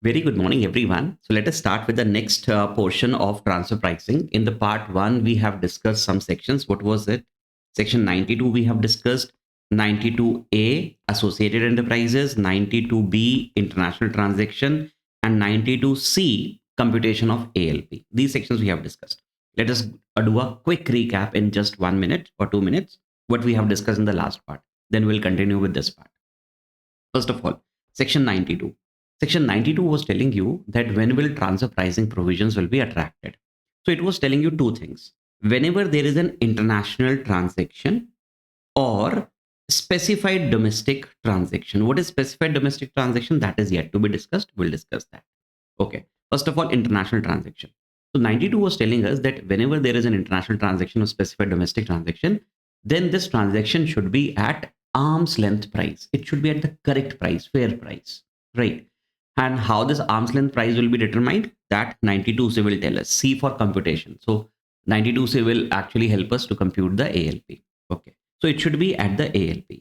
Very good morning, everyone. So let us start with the next portion of transfer pricing. In the part one, we have discussed some sections. What was it? Section 92, we have discussed 92A, associated enterprises, 92B, international transaction, and 92C, computation of ALP. These sections we have discussed. Let us do a quick recap in just 1 minute or 2 minutes, what we have discussed in the last part. Then we'll continue with this part. First of all, section 92. Section 92 was telling you that when will transfer pricing provisions will be attracted. So it was telling you two things. Whenever there is an international transaction or specified domestic transaction. What is specified domestic transaction? That is yet to be discussed. We'll discuss that. Okay. First of all, international transaction. So 92 was telling us that whenever there is an international transaction or specified domestic transaction, then this transaction should be at arm's length price. It should be at the correct price, fair price, right? And how this arm's length price will be determined, that 92C will tell us. C for computation. So 92C will actually help us to compute the ALP. Okay. So it should be at the ALP.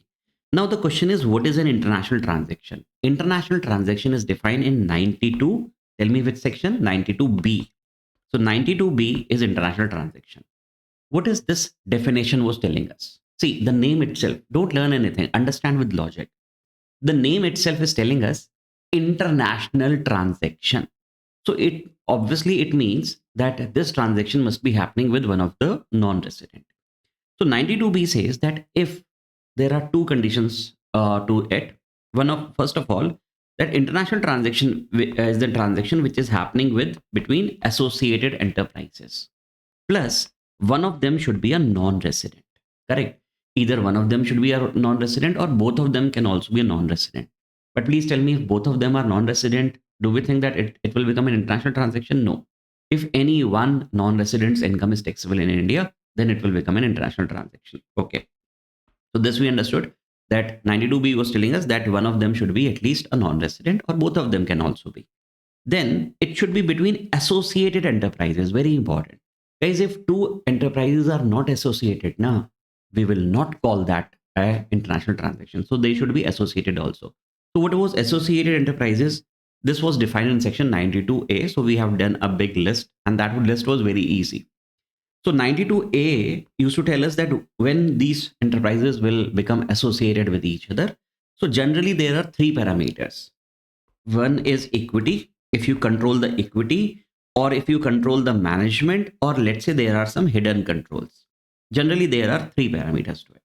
Now the question is, what is an international transaction? International transaction is defined in 92. Tell me which section? 92B. So 92B is international transaction. What is this definition was telling us? See, the name itself, don't learn anything, understand with logic. The name itself is telling us international transaction. So it means that this transaction must be happening with one of the non-resident. So 92B says that if there are two conditions to it, first of all, that international transaction is the transaction which is happening between associated enterprises. Plus, one of them should be a non-resident. Correct? Either one of them should be a non-resident or both of them can also be a non-resident. But please tell me, if both of them are non-resident, do we think that it will become an international transaction? No. If any one non-resident's income is taxable in India, then it will become an international transaction. Okay. So this we understood, that 92B was telling us that one of them should be at least a non-resident or both of them can also be. Then it should be between associated enterprises. Very important. Guys, if two enterprises are not associated, now we will not call that an international transaction. So they should be associated also. So what was associated enterprises? This was defined in section 92A. So we have done a big list, and that list was very easy. So 92A used to tell us that when these enterprises will become associated with each other. So generally there are three parameters. One is equity. If you control the equity, or if you control the management, or let's say there are some hidden controls. Generally there are three parameters to it.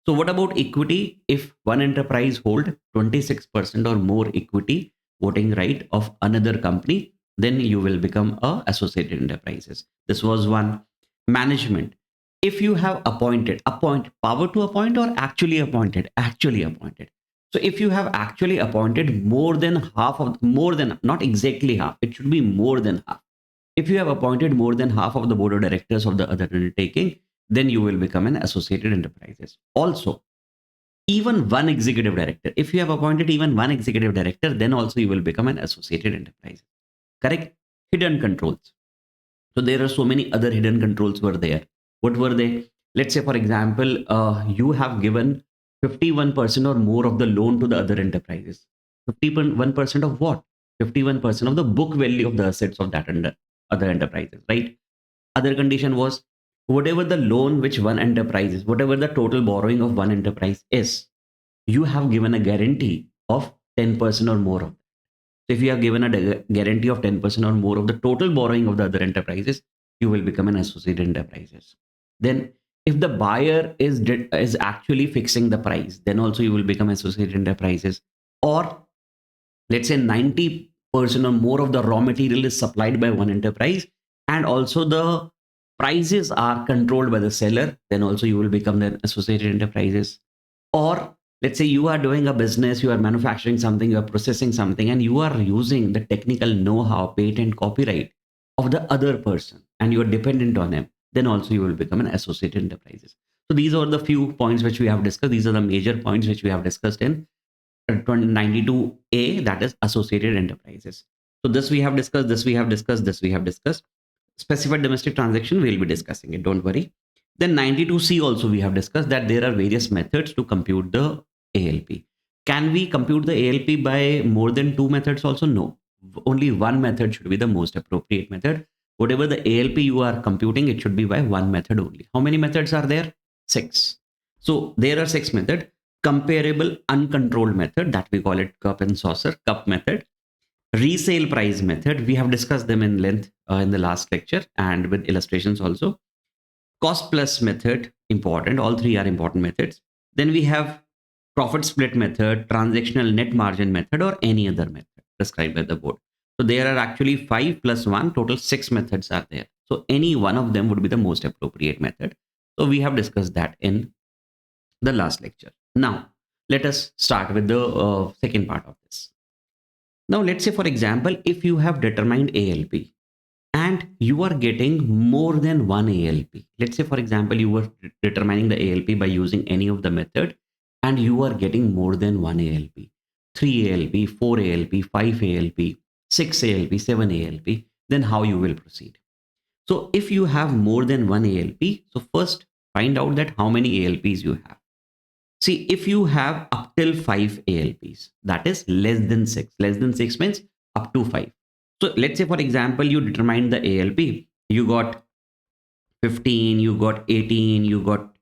So what about equity? If one enterprise hold 26% or more equity voting right of another company, then you will become a associated enterprises. This was one. Management. If you have appointed, power to appoint or actually appointed. So if you have actually appointed more than, not exactly half, it should be more than half. If you have appointed more than half of the board of directors of the other undertaking, then you will become an associated enterprises. Also, even one executive director, if you have appointed even one executive director, then also you will become an associated enterprise. Correct? Hidden controls. So there are so many other hidden controls were there. What were they? Let's say, for example, you have given 51% or more of the loan to the other enterprises. 51% of what? 51% of the book value of the assets of that other enterprises, right? Other condition was, whatever the loan which one enterprise is, whatever the total borrowing of one enterprise is, you have given a guarantee of 10% or more of that. So if you have given a guarantee of 10% or more of the total borrowing of the other enterprises, you will become an associated enterprises. Then if the buyer is actually fixing the price, then also you will become associated enterprises. Or let's say 90% or more of the raw material is supplied by one enterprise, and also the prices are controlled by the seller, then also you will become the associated enterprises. Or let's say you are doing a business, you are manufacturing something, you are processing something, and you are using the technical know-how, patent, copyright of the other person, and you are dependent on him, then also you will become an associated enterprises. So these are the few points which we have discussed. These are the major points which we have discussed in 92A, that is associated enterprises. So this we have discussed, this we have discussed, this we have discussed. Specified domestic transaction, we'll be discussing it, don't worry. Then 92C also we have discussed that there are various methods to compute the ALP. Can we compute the ALP by more than two methods also? No. only one method should be the most appropriate method. Whatever the ALP you are computing, it should be by one method only. How many methods are there? 6. So there are 6 methods. Comparable uncontrolled method, that we call it cup and saucer, cup method. Resale price method, we have discussed them in length in the last lecture and with illustrations also. Cost plus method, important. All 3 are important methods. Then we have profit split method, transactional net margin method, or any other method prescribed by the board. So there are actually 5 plus 1, total 6 methods are there. So any one of them would be the most appropriate method. So we have discussed that in the last lecture. Now, let us start with the second part of this. Now, let's say, for example, if you have determined ALP and you are getting more than one ALP. Let's say, for example, you were determining the ALP by using any of the method and you are getting more than one ALP. 3 ALP, 4 ALP, 5 ALP, 6 ALP, 7 ALP, then how you will proceed. So if you have more than one ALP, so first find out that how many ALPs you have. See, if you have up till 5 ALPs, that is less than 6. Less than 6 means up to 5. So let's say, for example, you determined the ALP. You got 15, you got 18, you got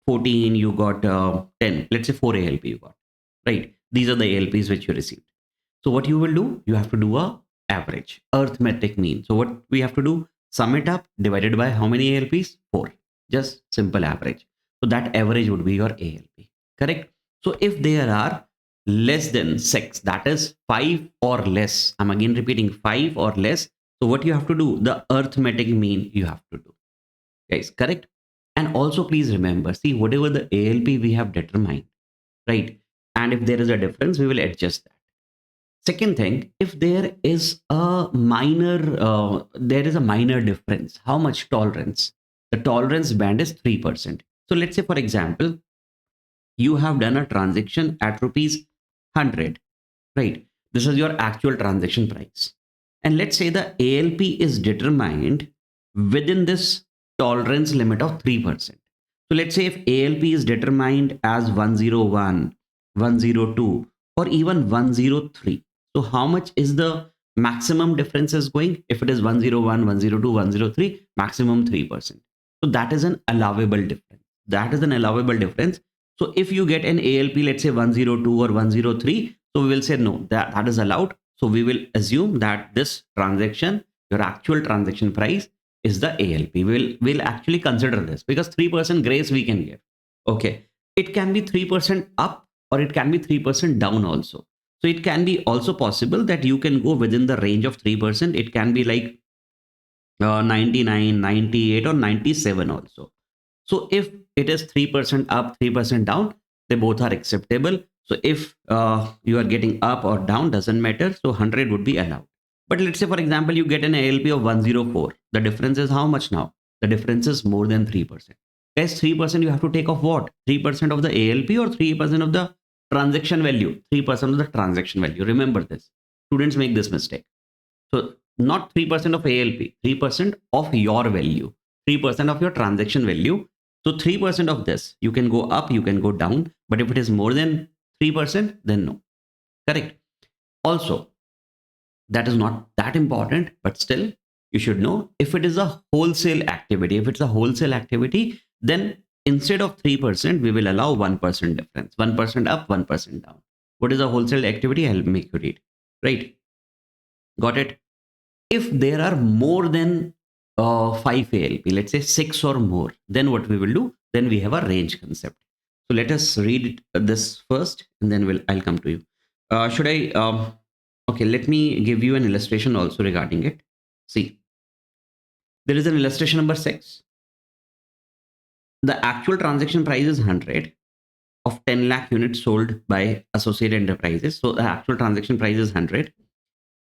14, you got 10. Let's say 4 ALP you got, right? These are the ALPs which you received. So what you will do, you have to do a average, arithmetic mean. So what we have to do, sum it up, divided by how many ALPs? 4. Just simple average. So that average would be your ALP, correct? So if there are less than 6, that is 5 or less, I'm again repeating 5 or less. So what you have to do, the arithmetic mean you have to do, guys, correct? And also please remember, see, whatever the ALP we have determined, right? And if there is a difference, we will adjust that. Second thing, if there is a minor difference, how much tolerance? The tolerance band is 3%. So let's say, for example, you have done a transaction at rupees 100, right? This is your actual transaction price. And let's say the ALP is determined within this tolerance limit of 3%. So let's say if ALP is determined as 101, 102, or even 103. So how much is the maximum difference is going? If it is 101, 102, 103, maximum 3%. So that is an allowable difference. That is an allowable difference. So if you get an ALP, let's say 102 or 103, so we will say no, that is allowed. So we will assume that this transaction, your actual transaction price is the ALP. We'll actually consider this because 3% grace we can give. Okay. It can be 3% up or it can be 3% down also. So it can be also possible that you can go within the range of 3%. It can be like 99, 98 or 97 also. So if it is 3% up, 3% down, they both are acceptable. So if you are getting up or down, doesn't matter. So 100 would be allowed. But let's say, for example, you get an ALP of 104. The difference is how much now? The difference is more than 3%. Guys, 3% you have to take off what? 3% of the ALP or 3% of the transaction value? 3% of the transaction value. Remember this. Students make this mistake. So not 3% of ALP, 3% of your value, 3% of your transaction value. So 3% of this, you can go up, you can go down. But if it is more than 3%, then no. Correct. Also, that is not that important, but still you should know if it is a wholesale activity. If it's a wholesale activity, then instead of 3%, we will allow 1% difference, 1% up, 1% down. What is a wholesale activity? I'll make you read. Right. Got it. If there are more than 5 ALP, let's say 6 or more, then what we will do? Then we have a range concept. So let us read this first, and then I'll come to you. Should I? Okay, let me give you an illustration also regarding it. See, there is an illustration number 6. The actual transaction price is 100 of 10 lakh units sold by Associate Enterprises. So the actual transaction price is 100.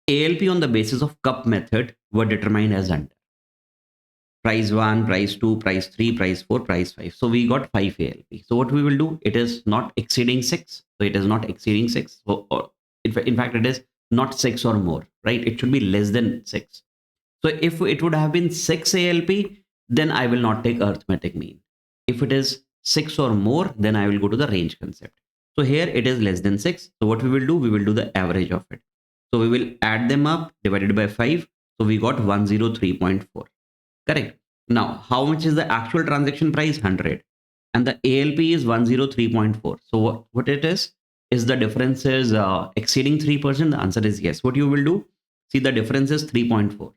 ALP on the basis of cup method were determined as under. Price 1, price 2, price 3, price 4, price 5. So we got 5 ALP. So what we will do, it is not exceeding 6. So it is not exceeding 6. So, in fact, it is not 6 or more, right? It should be less than 6. So if it would have been 6 ALP, then I will not take arithmetic mean. If it is 6 or more, then I will go to the range concept. So here it is less than 6. So what we will do the average of it. So we will add them up, divided by 5. So we got 103.4. Correct. Now, how much is the actual transaction price? 100. And the ALP is 103.4. So what it is the difference is exceeding 3%? The answer is yes. What you will do? See, the difference is 3.4.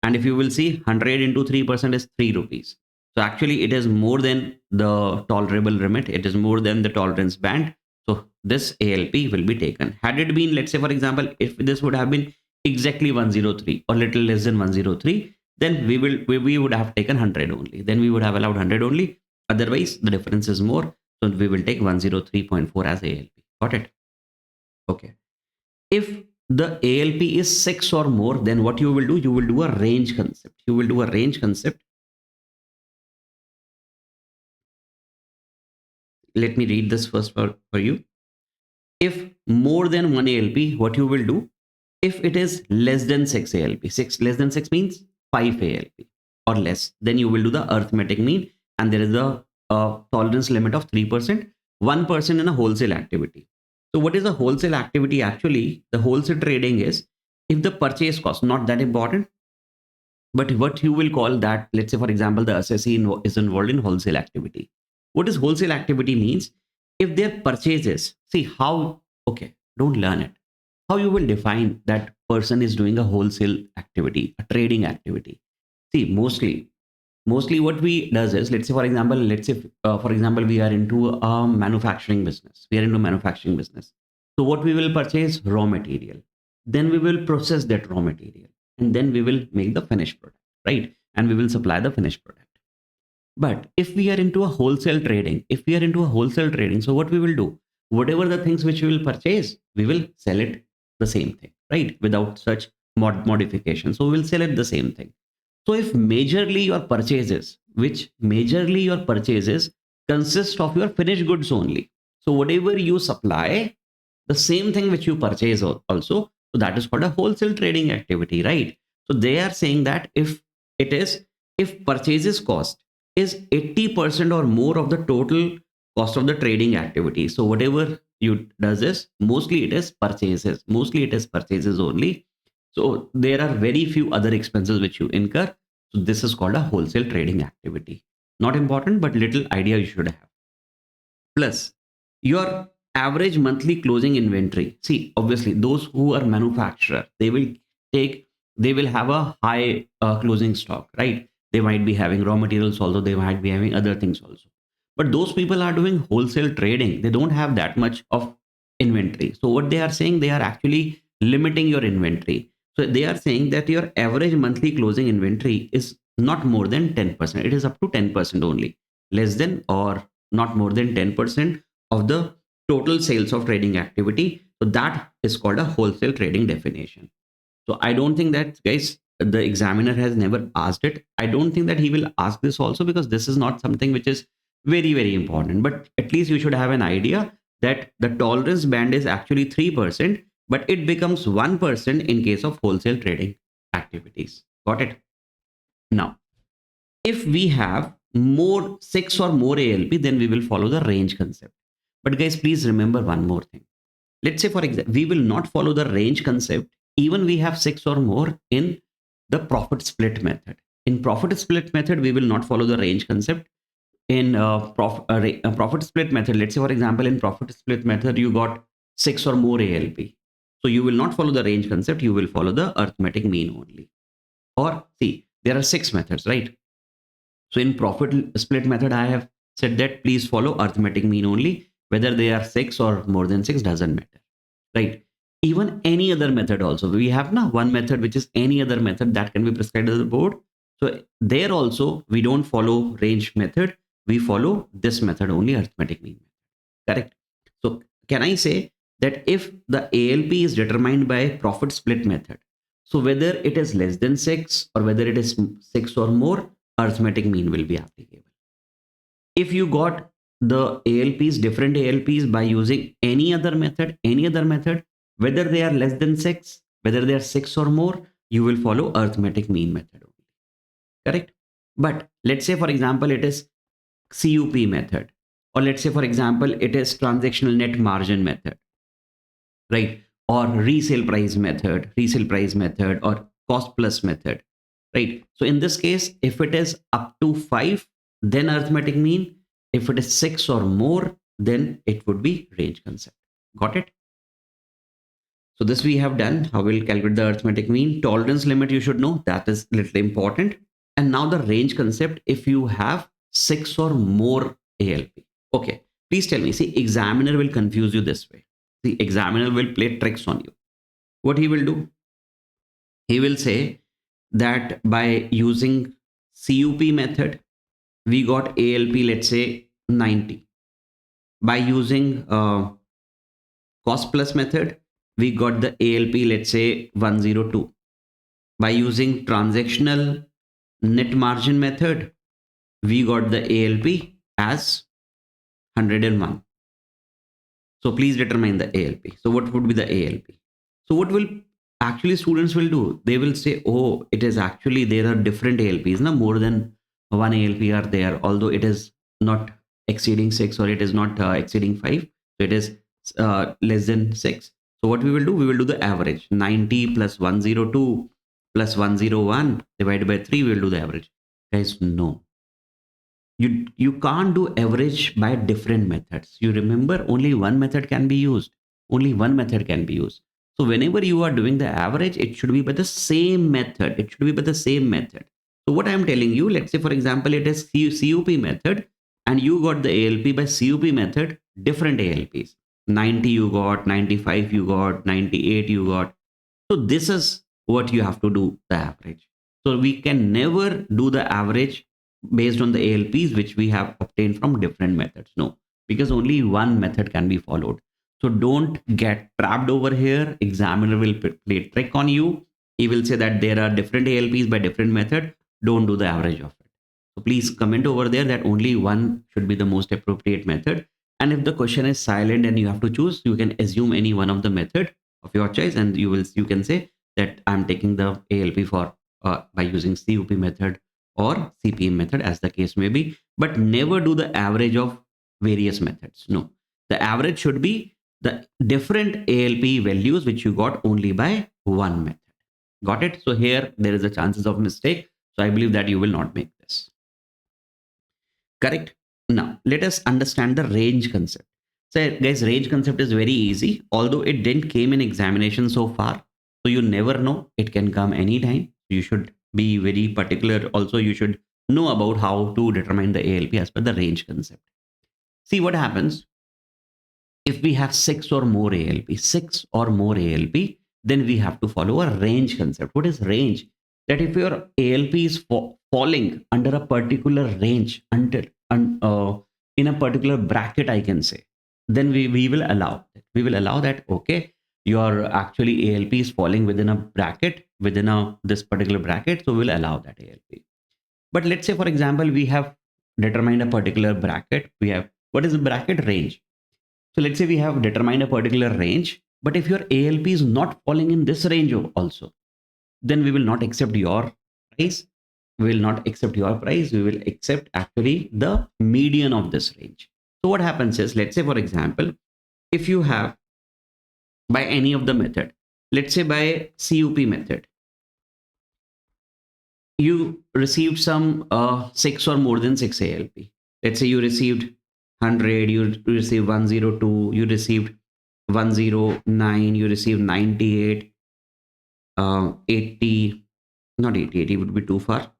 And if you will see, 100 into 3% is 3 rupees. So actually, it is more than the tolerable limit. It is more than the tolerance band. So this ALP will be taken. Had it been, let's say, for example, if this would have been exactly 103 or little less than 103, then we would have taken 100 only. Then we would have allowed 100 only. Otherwise, the difference is more. So we will take 103.4 as ALP. Got it? Okay. If the ALP is 6 or more, then what you will do? You will do a range concept. You will do a range concept. Let me read this first for you. If more than one ALP, what you will do? If it is less than 6 ALP, less than 6 means 5 ALP or less, then you will do the arithmetic mean, and there is a tolerance limit of 3%, 1% in a wholesale activity. So what is a wholesale activity? Actually, the wholesale trading is if the purchase cost, not that important, but what you will call that, let's say, for example, the SSE is involved in wholesale activity. What is wholesale activity means? If their purchases, see how, okay, don't learn it. How you will define that person is doing a wholesale activity, a trading activity. See, mostly what we does is, let's say, for example, for example, we are into a manufacturing business. We are into manufacturing business. So what we will purchase? Raw material. Then we will process that raw material. And then we will make the finished product, right? And we will supply the finished product. But if we are into a wholesale trading, so what we will do? Whatever the things which we will purchase, we will sell it the same thing, right? Without such modification. So we will sell it the same thing. So if majorly your purchases consist of your finished goods only. So whatever you supply, the same thing which you purchase also, so that is called a wholesale trading activity, right? So they are saying that if purchases cost is 80% or more of the total cost of the trading activity. So whatever you does is mostly it is purchases only. So there are very few other expenses which you incur. So this is called a wholesale trading activity. Not important, but little idea you should have. Plus your average monthly closing inventory. See, obviously those who are manufacturer, they will have a high closing stock, right? They might be having raw materials also, they might be having other things also. But those people are doing wholesale trading. They don't have that much of inventory. So what they are saying, they are actually limiting your inventory. So they are saying that your average monthly closing inventory is not more than 10%. It is up to 10% only, less than or not more than 10% of the total sales of trading activity. So that is called a wholesale trading definition. So I don't think that, guys, the examiner has never asked it. I don't think that he will ask this also, because this is not something which is very, very important. But at least you should have an idea that the tolerance band is actually 3%, but it becomes 1% in case of wholesale trading activities. Got it? Now, if we have more 6 or more ALP, then we will follow the range concept. But guys, please remember one more thing. Let's say, for example, we will not follow the range concept even we have 6 or more in the profit split method. In profit split method, we will not follow the range concept. In profit split method, let's say, for example, in profit split method, you got 6 or more ALP. So you will not follow the range concept. You will follow the arithmetic mean only. Or see, there are 6 methods, right? So in profit split method, I have said that please follow arithmetic mean only. Whether they are 6 or more than 6 doesn't matter, right? Even any other method also. We have now one method, which is any other method that can be prescribed to the board. So there also, we don't follow range method. We follow this method only, arithmetic mean method. Correct? So can I say that if the ALP is determined by profit split method, so whether it is less than 6 or whether it is 6 or more, arithmetic mean will be applicable. If you got the ALPs, different ALPs by using any other method, whether they are less than 6, whether they are 6 or more, you will follow arithmetic mean method only. Correct? But let's say, for example, it is CUP method, or let's say, for example, it is transactional net margin method, right? or resale price method, or cost plus method, right? So in this case, if it is up to 5, then arithmetic mean. If it is 6 or more, then it would be range concept. Got it? So this we have done. How we'll calculate the arithmetic mean. Tolerance limit you should know. That is little important. And now the range concept, if you have 6 or more ALP. Okay, please tell me. See, examiner will confuse you this way. The examiner will play tricks on you. What he will do? He will say that by using CUP method, we got ALP, let's say 90. By using cost plus method, we got the ALP, let's say 102. By using transactional net margin method, we got the ALP as 101. So please determine the ALP. So what would be the ALP? So what will actually students will do? They will say, oh, it is actually, there are different ALPs, no? More than one ALP are there, although it is not exceeding 6 or it is not exceeding 5. So it is less than 6. So what we will do? We will do the average. 90 plus 102 plus 101 divided by 3. We will do the average. Guys, no. You can't do average by different methods. You remember, only one method can be used. Only one method can be used. So whenever you are doing the average, it should be by the same method. It should be by the same method. So what I'm telling you, let's say for example, it is CUP method and you got the ALP by CUP method, different ALPs. 90 you got, 95 you got, 98 you got. So this is what you have to do, the average. So we can never do the average based on the ALPs which we have obtained from different methods. No, because only one method can be followed. So don't get trapped over here. Examiner will play a trick on you. He will say that there are different ALPs by different method. Don't do the average of it. So please comment over there that only one should be the most appropriate method. And if the question is silent and you have to choose, you can assume any one of the method of your choice, and you can say that I'm taking the ALP for by using CUP method or CPM method, as the case may be, but never do the average of various methods. No, the average should be the different ALP values which you got only by one method. Got it? So here there is a chances of mistake. So I believe that you will not make this. Correct? Now let us understand the range concept. So guys, range concept is very easy, although it didn't came in examination so far. So you never know, it can come anytime. You should be very particular. Also, you should know about how to determine the ALP as per the range concept. See what happens if we have 6 or more ALP, then we have to follow a range concept. What is range? That if your ALP is falling under a particular range, until in a particular bracket, I can say, then we will allow it. We will allow that. Okay, your actually ALP is falling within a bracket, within this particular bracket, so we'll allow that ALP. But let's say for example, we have determined a particular bracket. We have, what is the bracket? Range. So let's say we have determined a particular range, but if your ALP is not falling in this range also, then we will not accept your price. We will not accept your price. We will accept actually the median of this range. So what happens is, let's say for example, if you have by any of the method, let's say by CUP method, you received some 6 or more than 6 ALP. Let's say you received 100, you received 102, you received 109, you received 98, 80, not 88, it would be too far,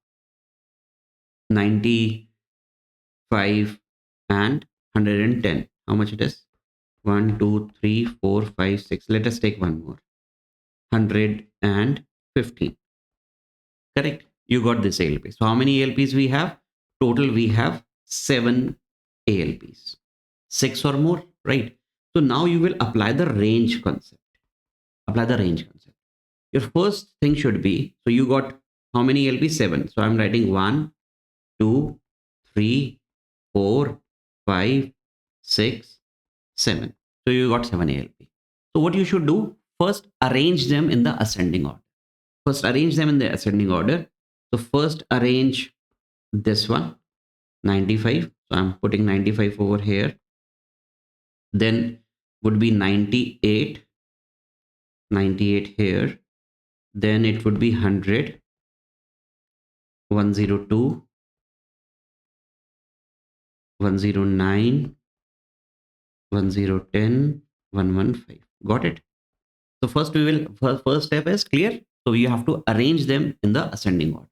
95 and 110. How much it is? 1, 2, 3, 4, 5, 6. Let us take one more. 115. Correct? You got this ALP. So how many ALPs we have? Total we have 7 ALPs. 6 or more, right? So now you will apply the range concept. Apply the range concept. Your first thing should be, so you got how many ALPs? 7. So I'm writing 1, 2, 3, 4, 5, 6, 7. So you got 7 ALP. So what you should do, first arrange them in the ascending order. First arrange them in the ascending order. So first arrange this one, 95. So I'm putting 95 over here. Then would be 98, 98 here. Then it would be 100, 102, 109, 1010, 115. Got it? So first first step is clear. So you have to arrange them in the ascending order.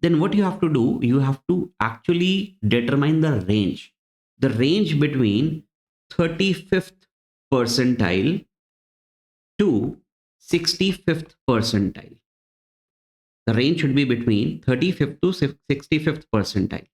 Then what you have to do, you have to actually determine the range. The range between 35th percentile to 65th percentile. The range should be between 35th to 65th percentile.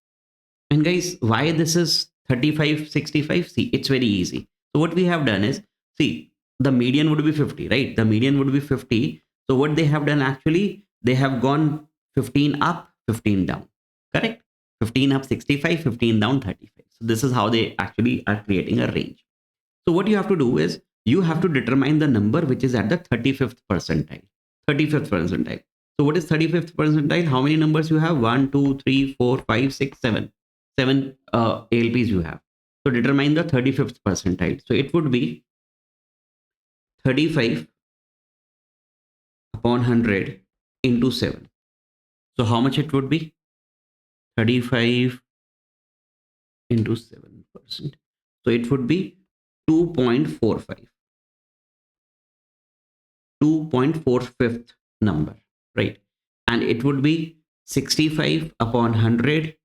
And guys, why this is 35, 65? See, it's very easy. So what we have done is, see, the median would be 50, right? The median would be 50. So what they have done actually, they have gone 15 up, 15 down, correct? 15 up 65, 15 down 35. So this is how they actually are creating a range. So what you have to do is, you have to determine the number which is at the 35th percentile. 35th percentile. So what is 35th percentile? How many numbers you have? 1, 2, 3, 4, 5, 6, 7. 7 ALPs you have. So determine the 35th percentile. So it would be 35 upon 100 into 7. So how much it would be? 35 into 7%. So it would be 2.45. 2.45th number, right? And it would be 65 upon 100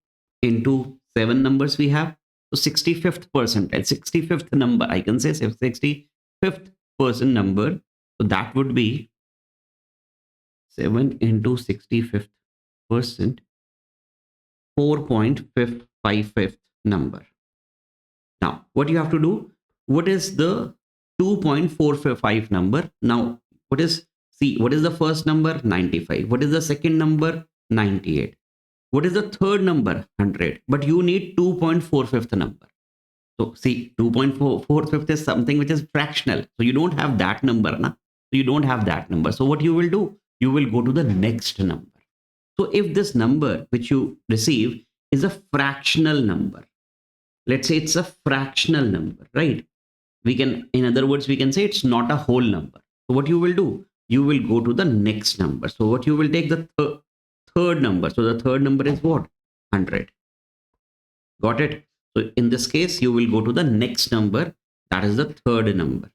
into 7 numbers we have. So 65th percentile, 65th number, I can say 65th person number. So that would be 7 into 65th percent, 4.55th number. Now, what you have to do, what is the 2.45 number? Now, what is, see, what is the first number? 95. What is the second number? 98. What is the third number? 100. But you need 2.45th number. So see, 2.45th is something which is fractional. So you don't have that number. Na? So you don't have that number. So what you will do? You will go to the next number. So if this number which you receive is a fractional number, let's say it's a fractional number, right? We can, in other words, we can say it's not a whole number. So what you will do? You will go to the next number. So what you will take the third number. So the third number is what? 100. Got it? So in this case, you will go to the next number. That is the third number.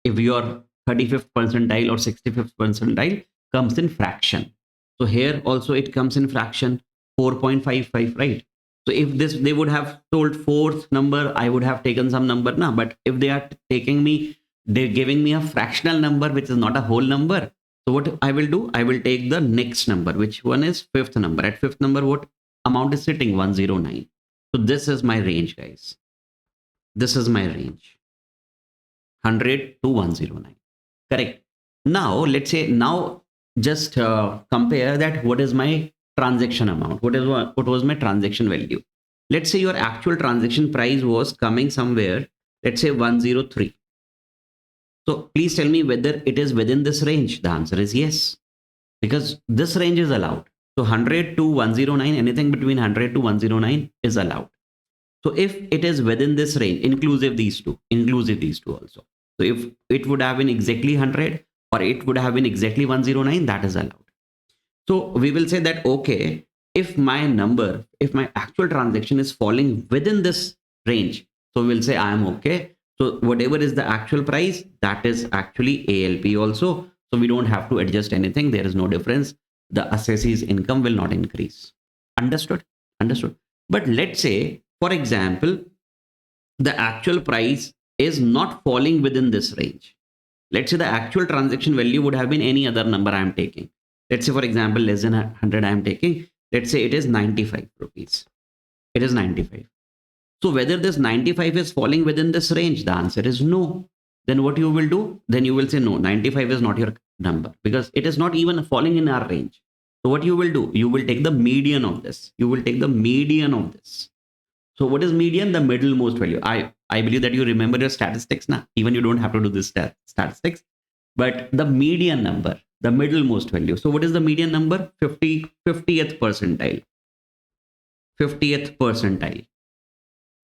If your 35th percentile or 65th percentile comes in fraction. So here also it comes in fraction, 4.55, right? So if this, they would have told fourth number, I would have taken some number now. But if they are taking me, they're giving me a fractional number, which is not a whole number. So what I will do, I will take the next number, which one is fifth number. At fifth number, what amount is sitting? 109. So this is my range, guys. This is my range. 100 to 109. Correct. Now, let's say, now just compare that. What is my transaction amount? What was my transaction value? Let's say your actual transaction price was coming somewhere, let's say 103. So please tell me whether it is within this range. The answer is yes, because this range is allowed. So 100 to 109, anything between 100 to 109 is allowed. So if it is within this range, inclusive these two also. So if it would have been exactly 100 or it would have been exactly 109, that is allowed. So we will say that, okay, if my number, if my actual transaction is falling within this range, so we'll say I am okay. So whatever is the actual price, that is actually ALP also. So we don't have to adjust anything. There is no difference. The assessee's income will not increase. Understood? Understood. But let's say, for example, the actual price is not falling within this range. Let's say the actual transaction value would have been any other number I am taking. Let's say, for example, less than 100 I am taking. Let's say it is 95 rupees. It is 95. So whether this 95 is falling within this range, the answer is no. Then what you will do? Then you will say, no, 95 is not your number because it is not even falling in our range. So what you will do? You will take the median of this. You will take the median of this. So what is median? The middlemost value. I believe that you remember your statistics now. Even you don't have to do this statistics. But the median number, the middlemost value. So what is the median number? 50th percentile. 50th percentile.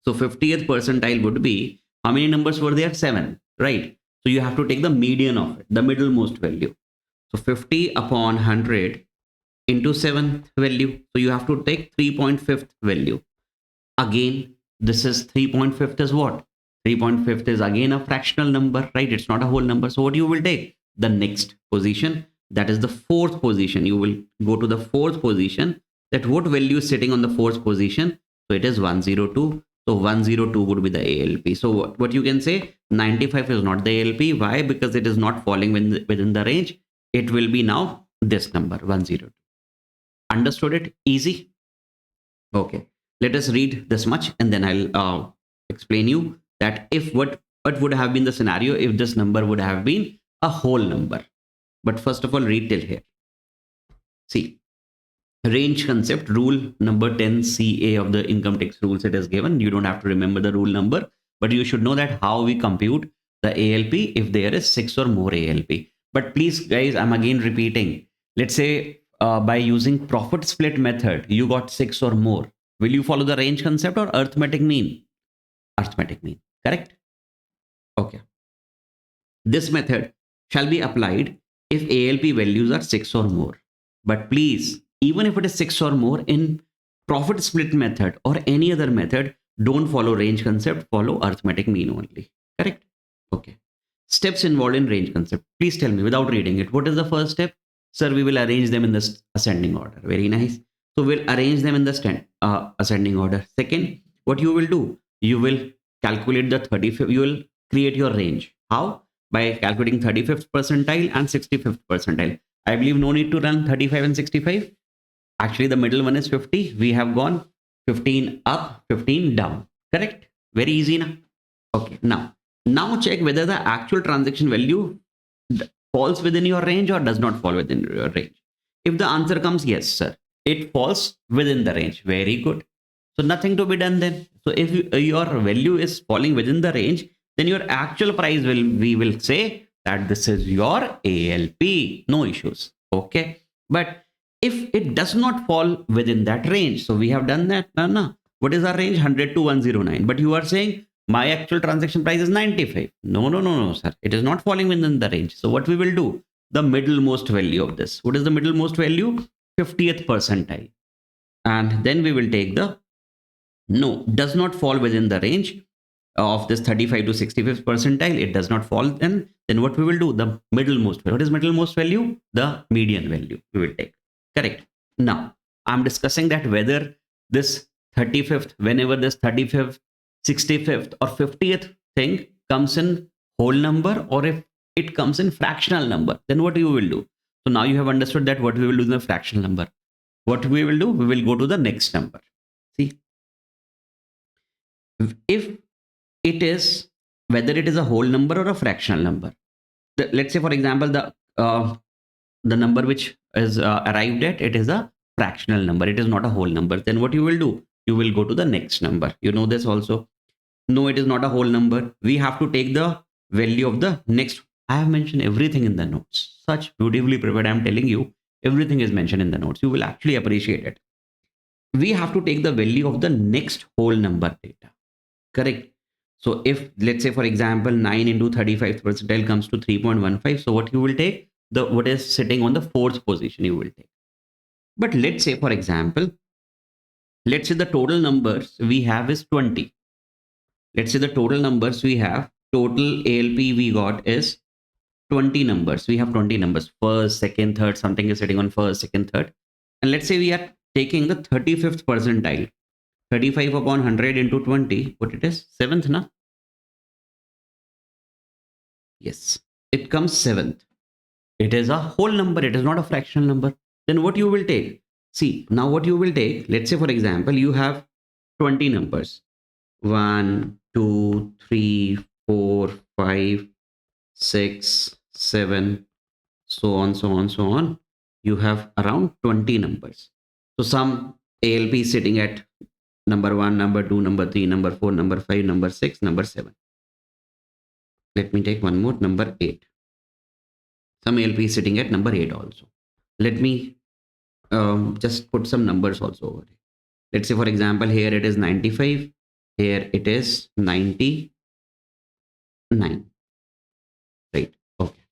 So 50th percentile would be, how many numbers were there? 7, right? So you have to take the median of it, the middlemost value. So 50 upon 100 into 7th value. So you have to take 3.5th value. Again, this is 3.5th is what? 3.5th is again a fractional number, right? It's not a whole number. So what you will take? The next position, that is the fourth position. You will go to the fourth position. That what value is sitting on the fourth position? So it is 102. So 102 would be the ALP. So what you can say, 95 is not the ALP. Why? Because it is not falling within the range. It will be now this number, 102. Understood it? Easy? Okay. Let us read this much and then I'll explain you that if what would have been the scenario if this number would have been a whole number. But first of all, read till here. See, range concept, rule number 10 CA of the income tax rules, it is given. You don't have to remember the rule number, but you should know that how we compute the ALP if there is 6 or more ALP. But please guys, I'm again repeating. Let's say by using profit split method, you got 6 or more. Will you follow the range concept or arithmetic mean? Arithmetic mean, correct? Okay. This method shall be applied if ALP values are 6 or more. But please, even if it is 6 or more, in profit split method or any other method, don't follow range concept, follow arithmetic mean only. Correct? Okay. Steps involved in range concept. Please tell me without reading it. What is the first step? Sir, we will arrange them in the ascending order. Very nice. So we'll arrange them in the ascending order. Second, what you will do? You will calculate the 35th. You will create your range. How? By calculating 35th percentile and 65th percentile. I believe no need to run 35 and 65. Actually, the middle one is 50. We have gone 15 up, 15 down. Correct? Very easy now. Okay. Now check whether the actual transaction value falls within your range or does not fall within your range. If the answer comes yes, sir, it falls within the range. Very good. So nothing to be done then. So if your value is falling within the range, then your actual price we will say that this is your ALP. No issues. Okay. But if it does not fall within that range, so we have done that. No. What is our range? 100 to 109. But you are saying my actual transaction price is 95. No, sir. It is not falling within the range. So what we will do? The middlemost value of this. What is the middlemost value? 50th percentile. And then we will take the does not fall within the range of this 35 to 65th percentile. It does not fall. Then what we will do? The middlemost value. What is middlemost value? The median value we will take. Correct. Now I'm discussing that whether this 35th, whenever this 35th, 65th or 50th thing comes in whole number or if it comes in fractional number, then what you will do? So now you have understood that what we will do in the fractional number. What we will do? We will go to the next number. See, if it is whether it is a whole number or a fractional number. Let's say, for example, the number which is arrived at, it is a fractional number. It is not a whole number. Then what you will do? You will go to the next number. You know this also. No, it is not a whole number. We have to take the value of the next. I have mentioned everything in the notes. Such beautifully prepared. I'm telling you, everything is mentioned in the notes. You will actually appreciate it. We have to take the value of the next whole number data. Correct. So if let's say, for example, 9 into 35th percentile comes to 3.15. So what you will take? What is sitting on the fourth position you will take. But let's say, for example, let's say the total numbers we have is 20. Let's say the total numbers we have, total ALP we got is 20 numbers. We have 20 numbers. First, second, third, something is sitting on first, second, third. And let's say we are taking the 35th percentile. 35 upon 100 into 20. What it is? 7th, na? Yes. It comes 7th. It is a whole number. It is not a fractional number. Then what you will take? See, now what you will take, let's say, for example, you have 20 numbers. 1, 2, 3, 4, 5, 6, 7, so on. You have around 20 numbers. So some ALP is sitting at number 1, number 2, number 3, number 4, number 5, number 6, number 7. Let me take one more, number 8. Some ALP is sitting at number 8 also. Let me just put some numbers also over here. Let's say, for example, here it is 95. Here it is 99. right? Okay.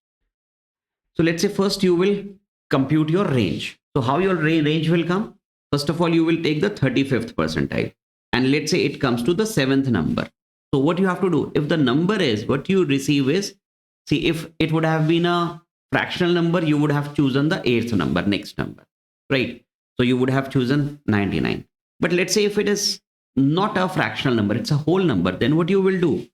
So let's say first you will compute your range. So how your range will come? First of all, you will take the 35th percentile. And let's say it comes to the 7th number. So what you have to do, if the number is, what you receive is, see, if it would have been a fractional number, you would have chosen the 8th number, next number, right? So you would have chosen 99. But let's say if it is not a fractional number, it's a whole number, then what you will do?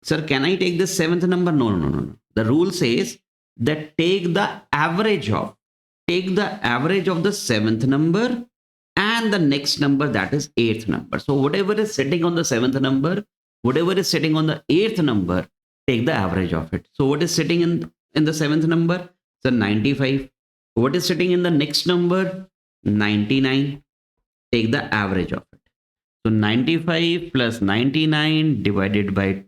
Sir, can I take the 7th number? No, no, no, no. The rule says that take the average of the 7th number and the next number, that is 8th number. So whatever is sitting on the 7th number, whatever is sitting on the 8th number, take the average of it. So what is sitting in the 7th number? So 95. What is sitting in the next number? 99. Take the average of it. So 95 plus 99 divided by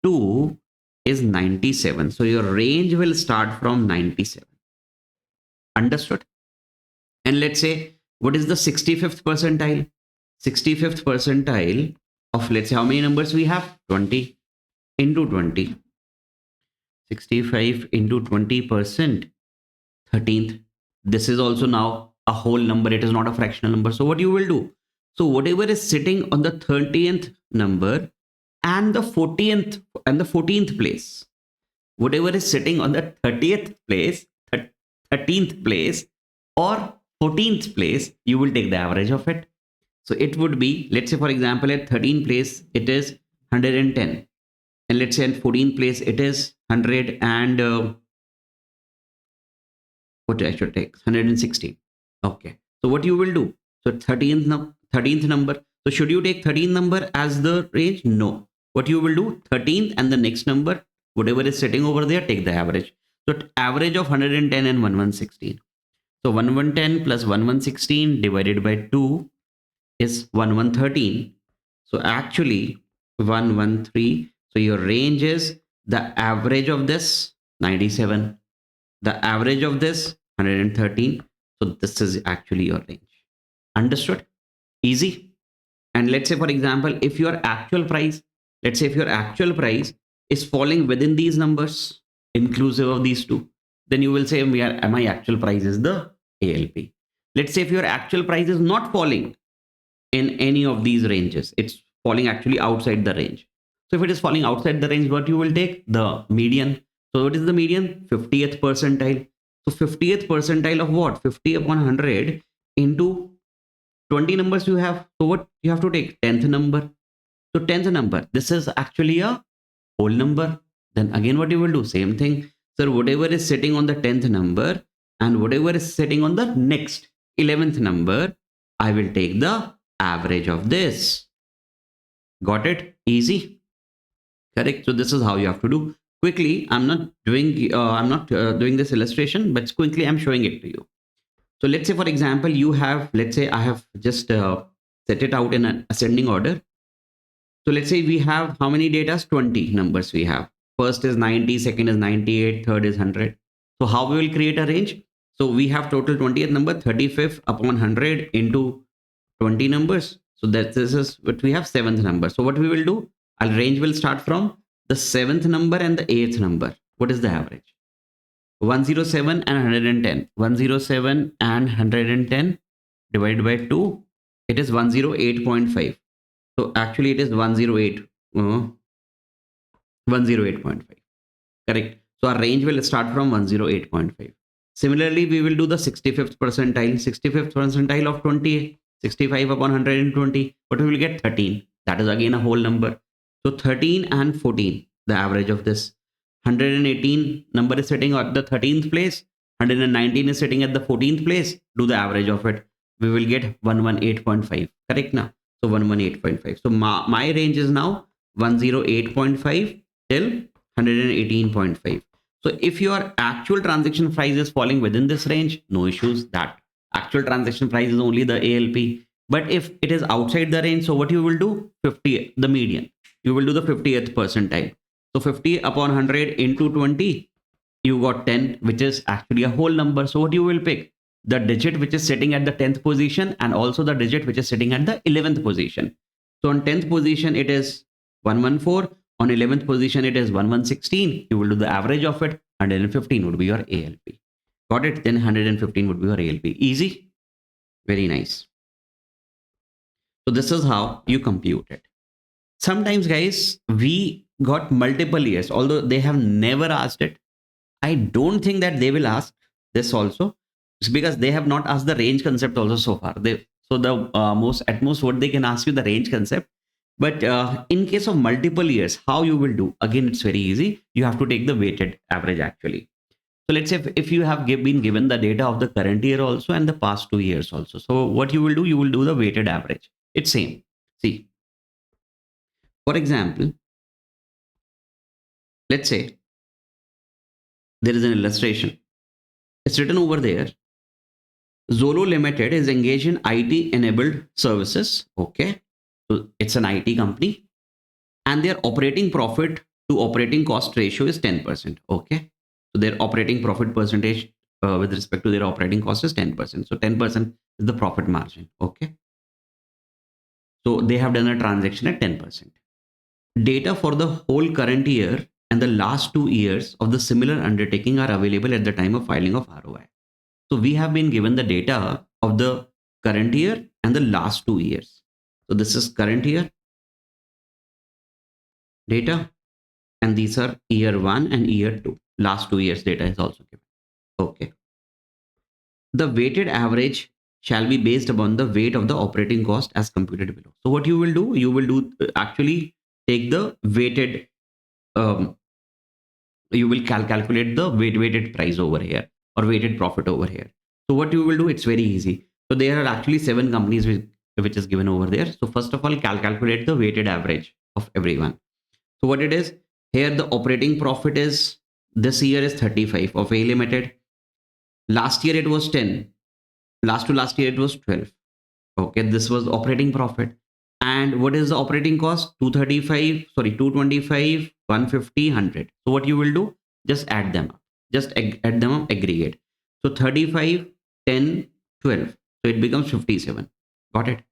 2 is 97. So your range will start from 97. Understood? And let's say, what is the 65th percentile? 65th percentile of, let's say, how many numbers we have? 20 into 20. 65 into 20%, 13th. This is also now a whole number. It is not a fractional number. So what you will do? So whatever is sitting on the 30th number and the 14th place, whatever is sitting on the 30th place, 13th place or 14th place, you will take the average of it. So it would be, let's say for example, at 13th place it is 110, and let's say at 14th place it is 100 and what I should take 116. Okay, so what you will do? So 13th number. So should you take 13th number as the range? No. What you will do? 13th and the next number, whatever is sitting over there, take the average. So average of 110 and 1116. So 1110 plus 1116 divided by 2 is 1113. So actually 113. So your range is the average of this 97, the average of this 113. So this is actually your range. Understood? Easy. And let's say for example, if your actual price, let's say if your actual price is falling within these numbers, inclusive of these two, then you will say my actual price is the ALP. Let's say if your actual price is not falling in any of these ranges, it's falling actually outside the range. So if it is falling outside the range, what you will take? The median. So what is the median? 50th percentile. So 50th percentile of what? 50 upon 100 into 20 numbers you have. So what you have to take? 10th number. So 10th number, this is actually a whole number. Then again, what you will do? Same thing. So whatever is sitting on the 10th number and whatever is sitting on the next 11th number, I will take the average of this. Got it? Easy. Correct. So this is how you have to do. Quickly, I'm not doing this illustration, but quickly I'm showing it to you. So let's say for example, you have, let's say I have just set it out in an ascending order. So let's say we have how many data? 20 numbers we have. First is 90, second is 98, third is 100. So how we will create a range? So we have total 20th number, 35th upon 100 into 20 numbers. So this is what we have, 7th number. So what we will do? Our range will start from the 7th number and the 8th number. What is the average? 107 and 110. 107 and 110 divided by 2. It is 108.5. So actually it is 108. 108.5. Correct. So our range will start from 108.5. Similarly, we will do the 65th percentile. 65th percentile of 20. 65 upon 120. What we will get? 13. That is again a whole number. So 13 and 14, the average of this. 118 number is sitting at the 13th place. 119 is sitting at the 14th place. Do the average of it. We will get 118.5. Correct now? So 118.5. So my range is now 108.5 till 118.5. So if your actual transaction price is falling within this range, no issues. That actual transaction price is only the ALP. But if it is outside the range, so what you will do? 50, the median. You will do the 50th percentile. So 50 upon 100 into 20, you got 10, which is actually a whole number. So what you will pick? The digit which is sitting at the 10th position and also the digit which is sitting at the 11th position. So on 10th position, it is 114. On 11th position, it is 1116. You will do the average of it. 115 would be your ALP. Got it? Then 115 would be your ALP. Easy? Very nice. So this is how you compute it. Sometimes, guys, we got multiple years, although they have never asked it. I don't think that they will ask this also. It's because they have not asked the range concept also so far. So the most at most what they can ask you the range concept. But in case of multiple years, how you will do? Again, it's very easy. You have to take the weighted average actually. So let's say if you have been given the data of the current year also and the past 2 years also. So what you will do? You will do the weighted average. It's same. See, for example, let's say there is an illustration. It's written over there. Zolo Limited is engaged in IT enabled services. Okay. So it's an IT company and their operating profit to operating cost ratio is 10%. Okay. So their operating profit percentage with respect to their operating cost is 10%. So 10% is the profit margin. Okay. So they have done a transaction at 10%. Data for the whole current year and the last 2 years of the similar undertaking are available at the time of filing of ROI. So we have been given the data of the current year and the last 2 years. So this is current year data, and these are year 1 and year 2. Last 2 years data is also given. Okay. The weighted average shall be based upon the weight of the operating cost as computed below. So what you will do? You will do actually take the weighted. You will calculate the weighted price over here or weighted profit over here. So what you will do? It's very easy. So there are actually 7 companies which is given over there. So first of all, calculate the weighted average of everyone. So what it is here, the operating profit is this year is 35 of A Limited. Last year it was 10. Last to last year it was 12. Okay, this was operating profit. And what is the operating cost? 225, 150, 100. So what you will do? Just add them up. Just add them up, aggregate. So 35, 10, 12. So it becomes 57. Got it?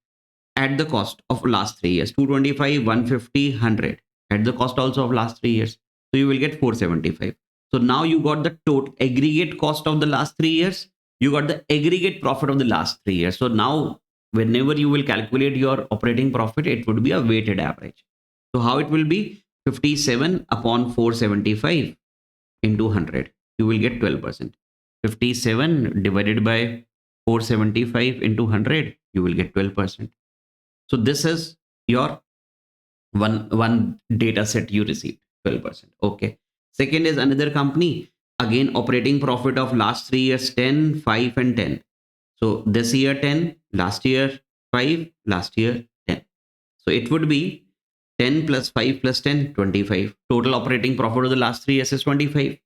Add the cost of last 3 years. 225, 150, 100. Add the cost also of last 3 years. So you will get 475. So now you got the total aggregate cost of the last 3 years. You got the aggregate profit of the last 3 years. So now whenever you will calculate your operating profit, it would be a weighted average. So how it will be? 57 upon 475 into 100. You will get 12%. 57 divided by 475 into 100. You will get 12%. So this is your one data set you received, 12%. Okay. Second is another company. Again, operating profit of last 3 years, 10, 5 and 10. So this year 10, last year 5, last year 10. So it would be 10 plus 5 plus 10, 25. Total operating profit of the last 3 years is 25.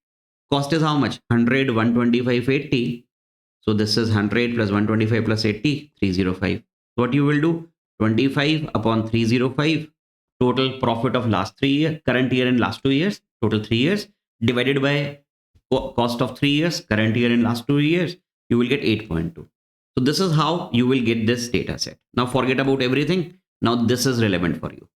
Cost is how much? 100, 125, 80. So this is 100 plus 125 plus 80, 305. What you will do? 25 upon 305. Total profit of last 3 years, current year and last 2 years, total 3 years, divided by cost of 3 years, current year and last 2 years, you will get 8.2. So this is how you will get this data set. Now forget about everything. Now this is relevant for you.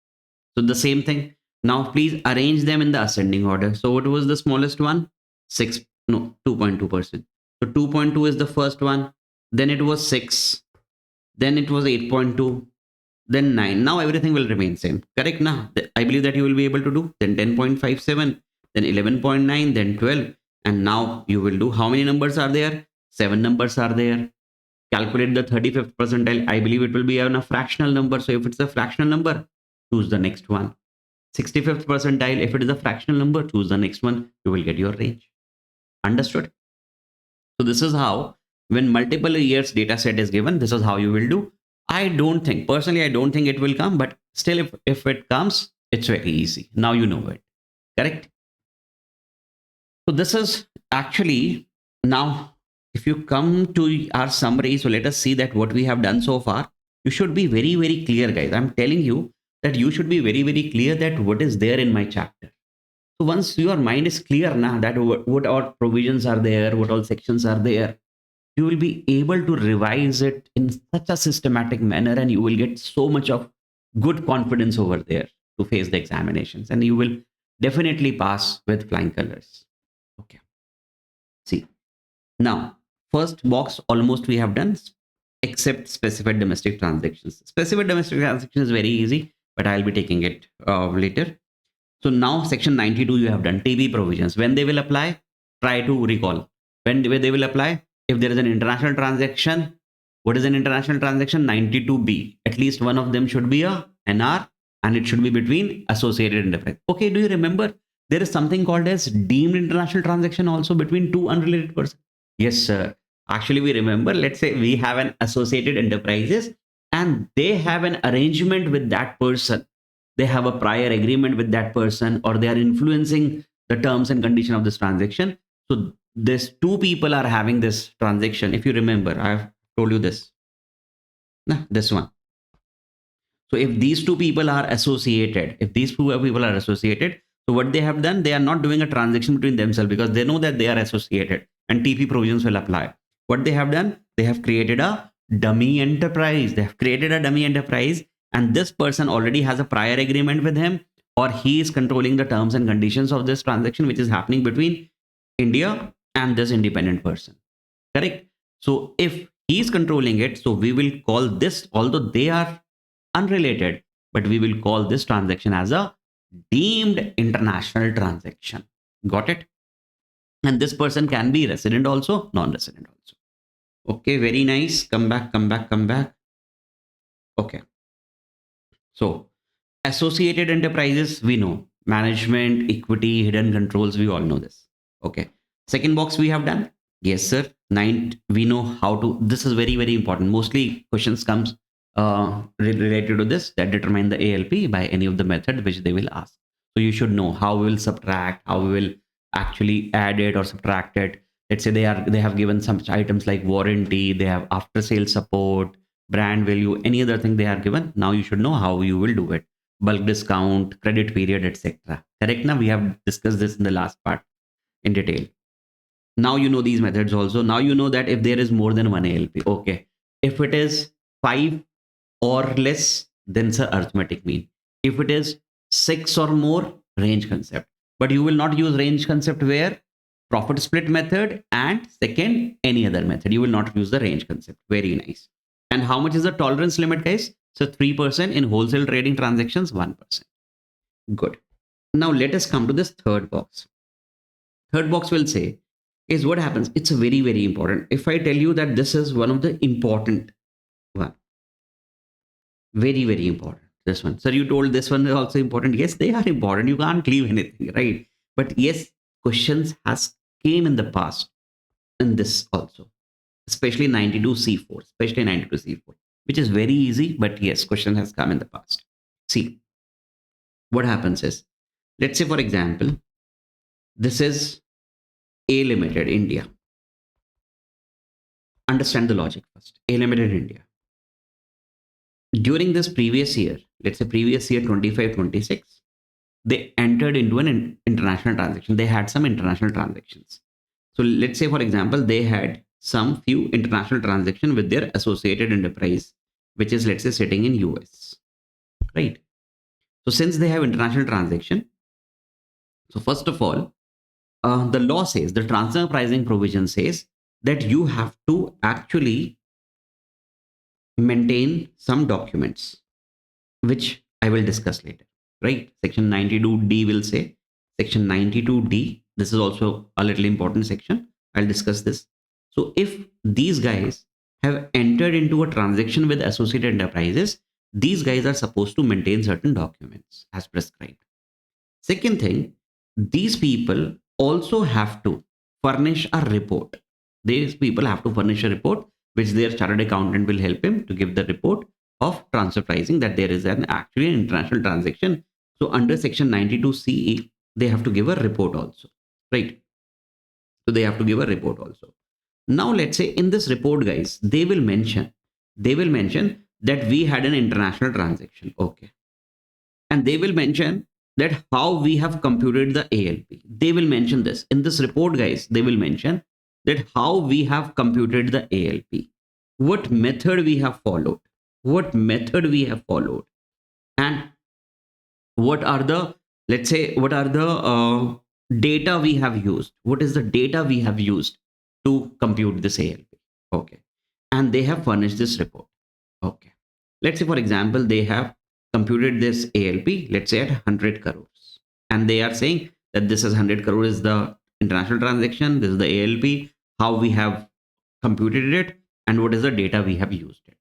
So the same thing. Now please arrange them in the ascending order. So what was the smallest one? 2.2%. So 2.2 is the first one. Then it was 6. Then it was 8.2. Then 9. Now everything will remain same. Correct now? I believe that you will be able to do. Then 10.57. Then 11.9. Then 12. And now you will do. How many numbers are there? 7 numbers are there. Calculate the 35th percentile. I believe it will be on a fractional number. So if it's a fractional number, choose the next one. 65th percentile. If it is a fractional number, choose the next one. You will get your range. Understood? So this is how, when multiple years data set is given, this is how you will do. I don't think, personally, I don't think it will come, but still if it comes, it's very easy. Now you know it. Correct? So this is actually, now if you come to our summary, so let us see that what we have done so far. You should be very, very clear, guys. I'm telling you that you should be very, very clear that what is there in my chapter. So once your mind is clear now that what all provisions are there, what all sections are there, you will be able to revise it in such a systematic manner and you will get so much of good confidence over there. to face the examinations, and you will definitely pass with flying colors. Okay. See, now, first box almost we have done, except specified domestic transactions. Specified domestic transaction is very easy, but I'll be taking it later. So now section 92 you have done. TB provisions. When they will apply, try to recall. When they will apply, if there is an international transaction, what is an international transaction? 92B. At least one of them should be a NR, and it should be between associated enterprise. Okay, do you remember there is something called as deemed international transaction also between two unrelated persons? Yes, sir. Actually, we remember, let's say we have an associated enterprises and they have an arrangement with that person. They have a prior agreement with that person, or they are influencing the terms and condition of this transaction. So this two people are having this transaction. If you remember, I've told you this. Nah, this one. So if these two people are associated, so what they have done, they are not doing a transaction between themselves because they know that they are associated and TP provisions will apply. What they have done, they have created a dummy enterprise. They have created a dummy enterprise, and this person already has a prior agreement with him, or he is controlling the terms and conditions of this transaction, which is happening between India and this independent person. Correct? So if he is controlling it, so we will call this, although they are unrelated, but we will call this transaction as a deemed international transaction. Got it? And this person can be resident also, non-resident also. Okay, very nice. Come back. Okay. So associated enterprises, we know. Management, equity, hidden controls, we all know this. Okay. Second box we have done. Yes, sir. Ninth, we know how to. This is very, very important. Mostly questions comes related to this that determine the ALP by any of the method which they will ask. So you should know how we will subtract, how we will actually add it or subtract it. Let's say they have given some items like warranty, they have after sale support, brand value, any other thing they are given. Now you should know how you will do it. Bulk discount, credit period, etc. Correct? Now we have discussed this in the last part in detail. Now you know these methods also. Now you know that if there is more than one ALP, okay. If it is 5 or less, then it's an arithmetic mean. If it is 6 or more, range concept. But you will not use range concept where profit split method and second any other method. You will not use the range concept. Very nice. And how much is the tolerance limit, guys? So 3% in wholesale trading transactions, 1%. Good. Now let us come to this third box. Third box will say is what happens. It's very, very important. If I tell you that this is one of the important one, very, very important. This one. Sir, you told this one is also important. Yes, they are important. You can't leave anything, right? But yes, questions has came in the past in this also, especially 92C4, especially 92C4, which is very easy. But yes, question has come in the past. See, what happens is, let's say, for example, this is A Limited, India. Understand the logic first. A Limited, India. During this previous year, let's say previous year 25-26, they entered into an international transaction. They had some international transactions. So let's say, for example, they had some few international transaction with their associated enterprise, which is, let's say, sitting in US, right? So since they have international transaction, so first of all, the law says, the transfer pricing provision says that you have to actually maintain some documents, which I will discuss later, right? Section 92D will say, section 92D, this is also a little important section. I'll discuss this. So if these guys have entered into a transaction with associated enterprises, these guys are supposed to maintain certain documents as prescribed. Second thing, these people also have to furnish a report. These people have to furnish a report, which their chartered accountant will help him to give the report of transfer pricing that there is an actually an international transaction. So under section 92CE, they have to give a report also, right? So they have to give a report also. Now let's say in this report, guys, they will mention that we had an international transaction, okay, and they will mention that how we have computed the ALP. They will mention this in this report, guys. They will mention that how we have computed the ALP, what method we have followed, and what are the, let's say, what are the data we have used, what is the data we have used to compute this ALP. Okay, and they have furnished this report. Okay, let's say for example they have computed this ALP, let's say at 100 crores, and they are saying that this is 100 crore is the international transaction, this is the ALP, how we have computed it, and what is the data we have used it.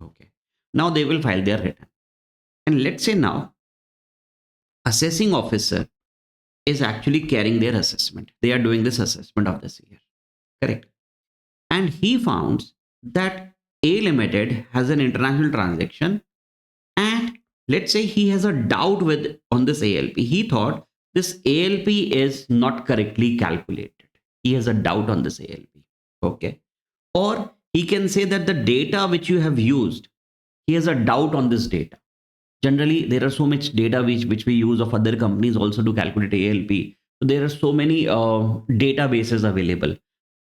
Okay, now they will file their return, and let's say now assessing officer is actually carrying their assessment. They are doing this assessment of this year, correct? And he found that A Limited has an international transaction, and let's say he has a doubt with on this ALP. He thought this ALP is not correctly calculated. He has a doubt on this ALP. Okay. Or he can say that the data which you have used, he has a doubt on this data. Generally there are so much data which we use of other companies also to calculate ALP. So there are so many databases available.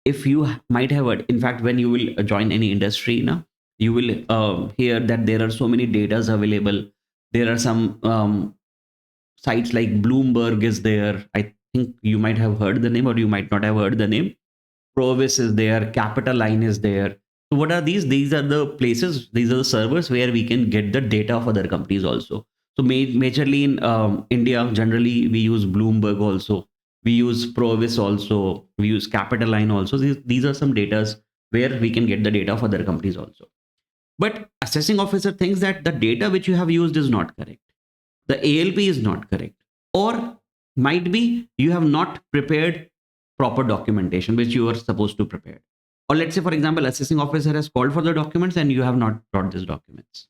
If you might have heard, in fact when you will join any industry now, you will hear that there are so many datas available. There are some sites like Bloomberg is there. I think you might have heard the name or you might not have heard the name. Provis is there, Capital Line is there. So what are these? These are the places, these are the servers where we can get the data of other companies also. So majorly in India, generally we use Bloomberg also. We use Provis also. We use Capital Line also. These are some data where we can get the data of other companies also. But assessing officer thinks that the data which you have used is not correct. The ALP is not correct. Or might be you have not prepared proper documentation which you are supposed to prepare. Or let's say, for example, assessing officer has called for the documents and you have not brought these documents,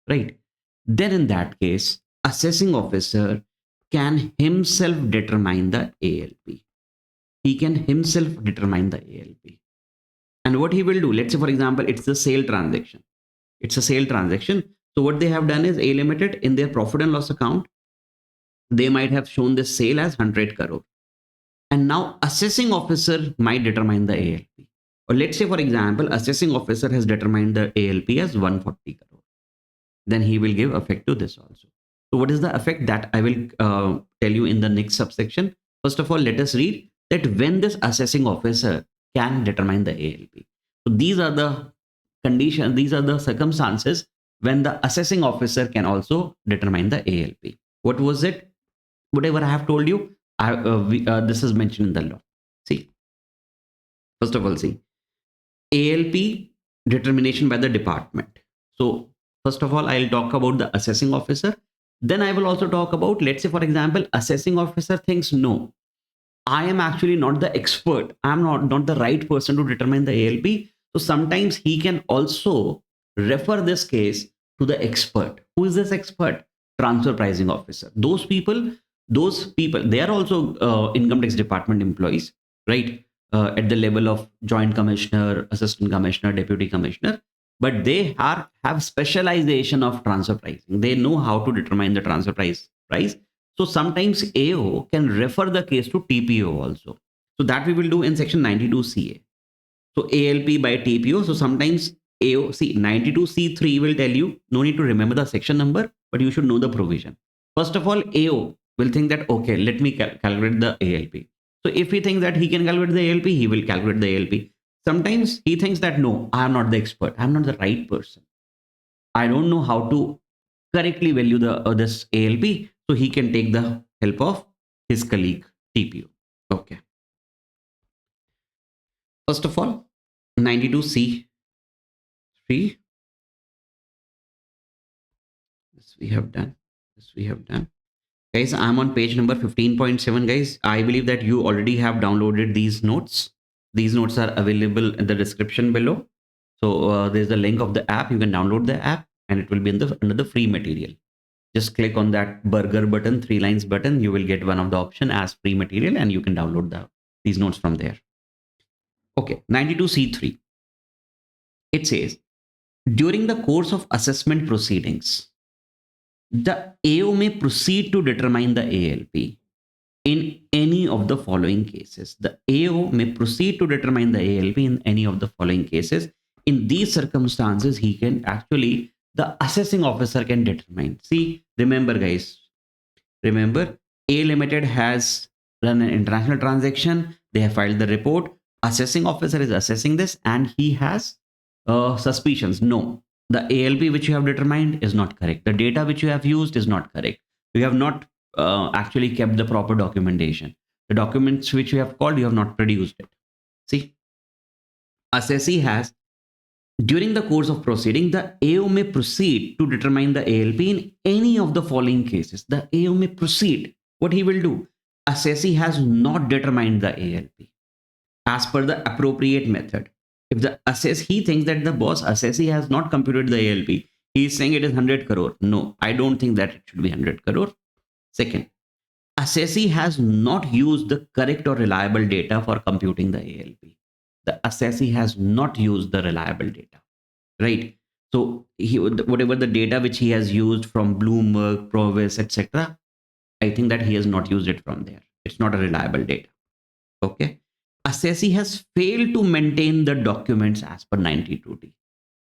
right? Then in that case, assessing officer can himself determine the ALP. He can himself determine the ALP. And what he will do, let's say, for example, it's a sale transaction. It's a sale transaction. So what they have done is A Limited in their profit and loss account, they might have shown this sale as 100 crore. And now assessing officer might determine the ALP. Or let's say, for example, assessing officer has determined the ALP as 140 crore. Then he will give effect to this also. So what is the effect that I will tell you in the next subsection? First of all, let us read that when this assessing officer can determine the ALP. So these are the conditions, these are the circumstances when the assessing officer can also determine the ALP. What was it? Whatever I have told you, this is mentioned in the law. See, first of all, see, ALP determination by the department. So first of all, I'll talk about the assessing officer. Then I will also talk about, let's say, for example, assessing officer thinks, no, I am actually not the expert. I'm not the right person to determine the ALP. So sometimes he can also refer this case to the expert. Who is this expert? Transfer pricing officer. Those people, they are also income tax department employees, right? At the level of joint commissioner, assistant commissioner, deputy commissioner, but they have specialization of transfer pricing. They know how to determine the transfer price. So sometimes AO can refer the case to TPO also. So that we will do in section 92 CA. So ALP by TPO. So sometimes AO, see, 92C3 will tell you, no need to remember the section number, but you should know the provision. First of all, AO will think that, okay, let me calculate the ALP. So if he thinks that he can calculate the ALP, he will calculate the ALP. Sometimes he thinks that, no, I am not the expert. I'm not the right person. I don't know how to correctly value the this ALP. So he can take the help of his colleague TPO. Okay. First of all, 92C3. This we have done. This we have done. Guys, I'm on page number 15.7. Guys, I believe that you already have downloaded these notes. These notes are available in the description below. So there's the link of the app. You can download the app and it will be under the free material. Just click on that burger button, 3 lines button. You will get one of the option as free material and you can download these notes from there. Okay, 92C3. It says, during the course of assessment proceedings, the AO may proceed to determine the ALP in any of the following cases. The AO may proceed to determine the ALP in any of the following cases. In these circumstances, he can actually, the assessing officer can determine. See, remember guys, Remember, A Limited has run an international transaction. They have filed the report. Assessing officer is assessing this and he has suspicions. No, the ALP which you have determined is not correct. The data which you have used is not correct. You have not actually kept the proper documentation. The documents which you have called, you have not produced it. See, assessee has, during the course of proceeding, the AO may proceed to determine the ALP in any of the following cases. The AO may proceed. What he will do? Assessee has not determined the ALP as per the appropriate method. If the he thinks that the boss assessee has not computed the ALP, he is saying it is 100 crore. No, I don't think that it should be 100 crore. Second, assessee has not used the correct or reliable data for computing the ALP. The assessee has not used the reliable data, right? So whatever the data which he has used from Bloomberg, Provis, etc., I think that he has not used it from there. It's not a reliable data. Okay. Assessee has failed to maintain the documents as per 92D.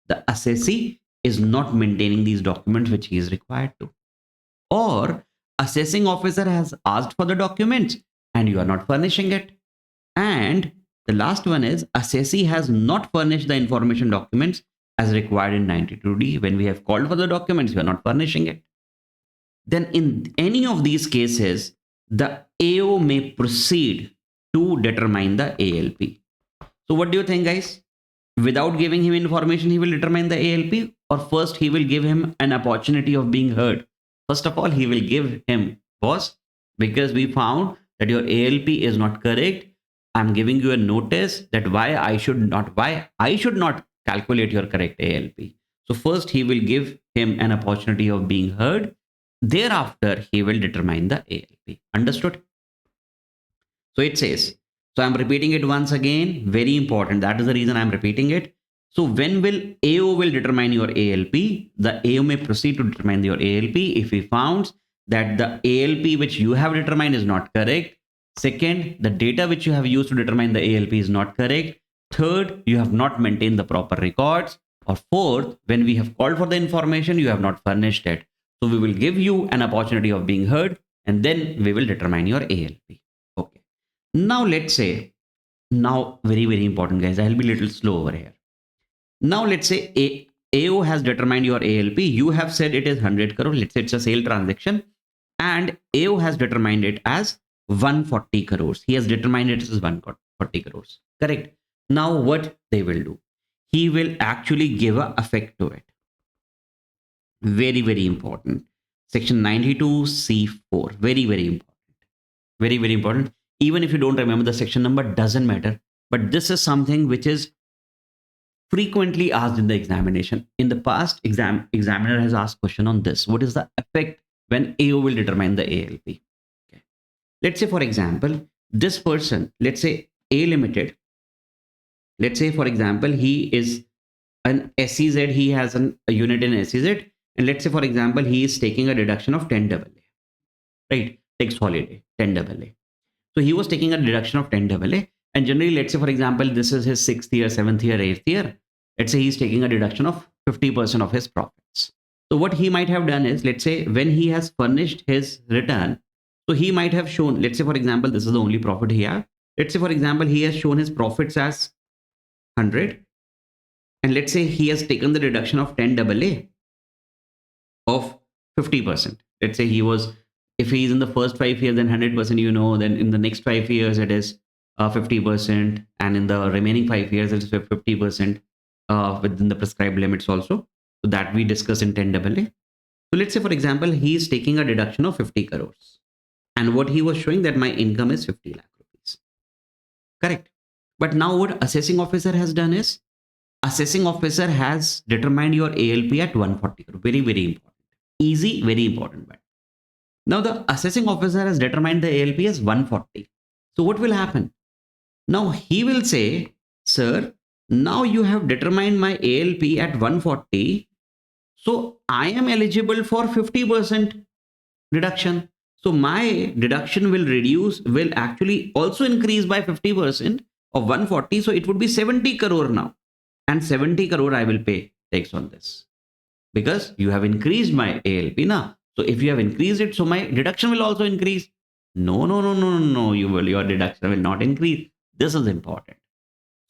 The assessee is not maintaining these documents which he is required to. Or assessing officer has asked for the documents and you are not furnishing it. And the last one is assessee has not furnished the information documents as required in 92D. When we have called for the documents, we are not furnishing it. Then in any of these cases, the AO may proceed to determine the ALP. So what do you think, guys? Without giving him information, he will determine the ALP, or first he will give him an opportunity of being heard? First of all, he will give him, boss, because we found that your ALP is not correct. I'm giving you a notice that why I should not calculate your correct ALP. So first he will give him an opportunity of being heard. Thereafter, he will determine the ALP. Understood? So it says, so I'm repeating it once again, very important. That is the reason I'm repeating it. So when will AO will determine your ALP? The AO may proceed to determine your ALP if he found that the ALP which you have determined is not correct. Second, the data which you have used to determine the ALP is not correct. Third, you have not maintained the proper records. Or fourth, when we have called for the information, you have not furnished it. So we will give you an opportunity of being heard and then we will determine your ALP. Okay. Now let's say, now very, very important, guys. I'll be a little slow over here. Now let's say AO has determined your ALP. You have said it is 100 crore. Let's say it's a sale transaction and AO has determined it as 140 crores. He has determined it as 140 crores. Correct. Now what they will do? He will actually give an effect to it. Very, very important. Section 92C4. Very, very important. Very, very important. Even if you don't remember the section number, doesn't matter. But this is something which is frequently asked in the examination. In the past, examiner has asked question on this. What is the effect when AO will determine the ALP? Okay. Let's say, for example, this person, let's say A Limited, let's say, for example, he is an SEZ, he has a unit in SEZ, and let's say, for example, he is taking a deduction of 10 AA, right? Takes holiday, 10 AA. So he was taking a deduction of 10 AA, and generally, let's say, for example, this is his 6th year, 7th year, 8th year. Let's say he's taking a deduction of 50% of his profits. So what he might have done is, let's say when he has furnished his return, so he might have shown, let's say, for example, this is the only profit he has. Let's say, for example, he has shown his profits as 100. And let's say he has taken the deduction of 10 AA of 50%. Let's say he was, if he is in the first 5 years, then 100%, you know, then in the next 5 years, it is 50%. And in the remaining 5 years, it's 50% within the prescribed limits also. So that we discuss in 10 AA. So let's say, for example, he is taking a deduction of 50 crores. And what he was showing that my income is 50 lakh rupees. Correct. But now what assessing officer has done is, assessing officer has determined your ALP at 140 crore. Very, very important. Easy, very important. But now the assessing officer has determined the ALP as 140. So what will happen? Now he will say, sir, now you have determined my ALP at 140. So I am eligible for 50% deduction. So my deduction will actually also increase by 50% of 140. So it would be 70 crore now. And 70 crore I will pay tax on this. Because you have increased my ALP now. So if you have increased it, so my deduction will also increase. No, your deduction will not increase. This is important.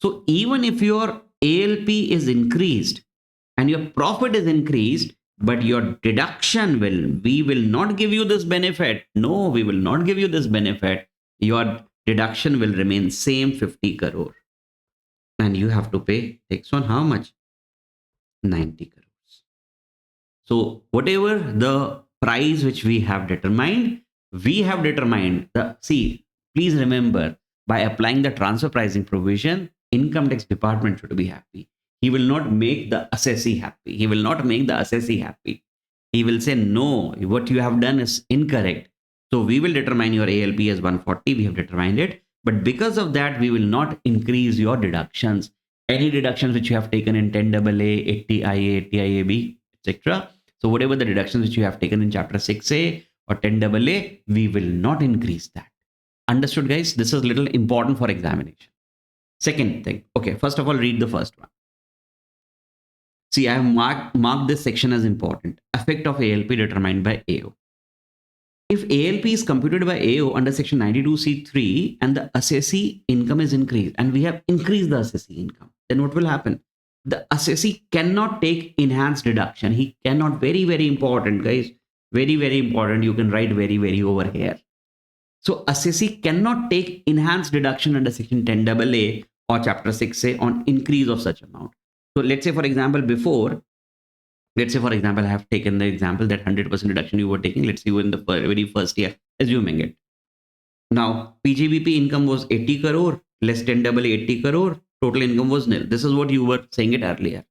So even if your ALP is increased and your profit is increased, but your deduction we will not give you this benefit. No, we will not give you this benefit. Your deduction will remain same 50 crore. And you have to pay tax on how much? 90 crores. So whatever the price which we have determined see, please remember, by applying the transfer pricing provision, income tax department should be happy. He will not make the assessee happy. He will not make the assessee happy. He will say, no, what you have done is incorrect. So we will determine your ALP as 140. We have determined it. But because of that, we will not increase your deductions. Any deductions which you have taken in 10AA, 80IA, 80IAB, etc. So whatever the deductions which you have taken in chapter 6A or 10AA, we will not increase that. Understood, guys? This is little important for examination. Second thing. Okay, first of all, read the first one. See, I have marked this section as important. Effect of ALP determined by AO. If ALP is computed by AO under section 92C3 and the assessee income is increased and we have increased the assessee income, then what will happen? The assessee cannot take enhanced deduction. He cannot, very, very important, guys. Very, very important. You can write very, very over here. So assessee cannot take enhanced deduction under section 10AA or chapter 6A on increase of such amount. So let's say, for example, I have taken the example that 100% deduction you were taking. Let's say you were in the very first year, assuming it. Now, PGBP income was 80 crore, less 10AA 80 crore, total income was nil. This is what you were saying it earlier.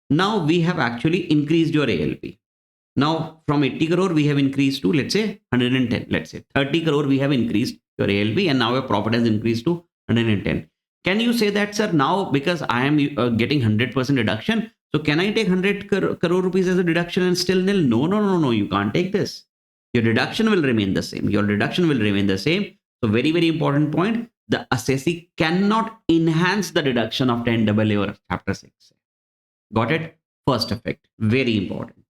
Now, we have actually increased your ALP. Now, from 80 crore, we have increased to, let's say, 110. Let's say 30 crore, we have increased your ALP, and now your profit has increased to 110. Can you say that, sir, now because I am getting 100% deduction, so can I take 100 crore rupees as a deduction and still nil? No, you can't take this. Your deduction will remain the same. So very, very important point. The assessee cannot enhance the deduction of 10AA or chapter 6. Got it? First effect, very important.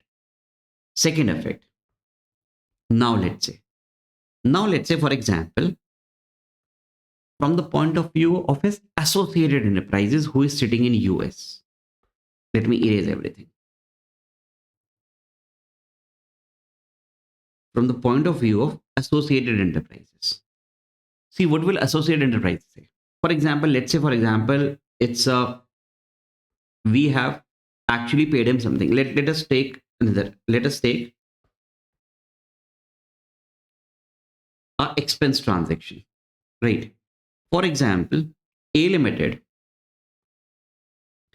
Second effect. Now let's say, for example, from the point of view of his associated enterprises who is sitting in US. Let me erase everything. From the point of view of associated enterprises. See, what will associated enterprises say? For example, let's say, it's we have actually paid him something. Let us take another. Let us take a expense transaction, right? For example, A Limited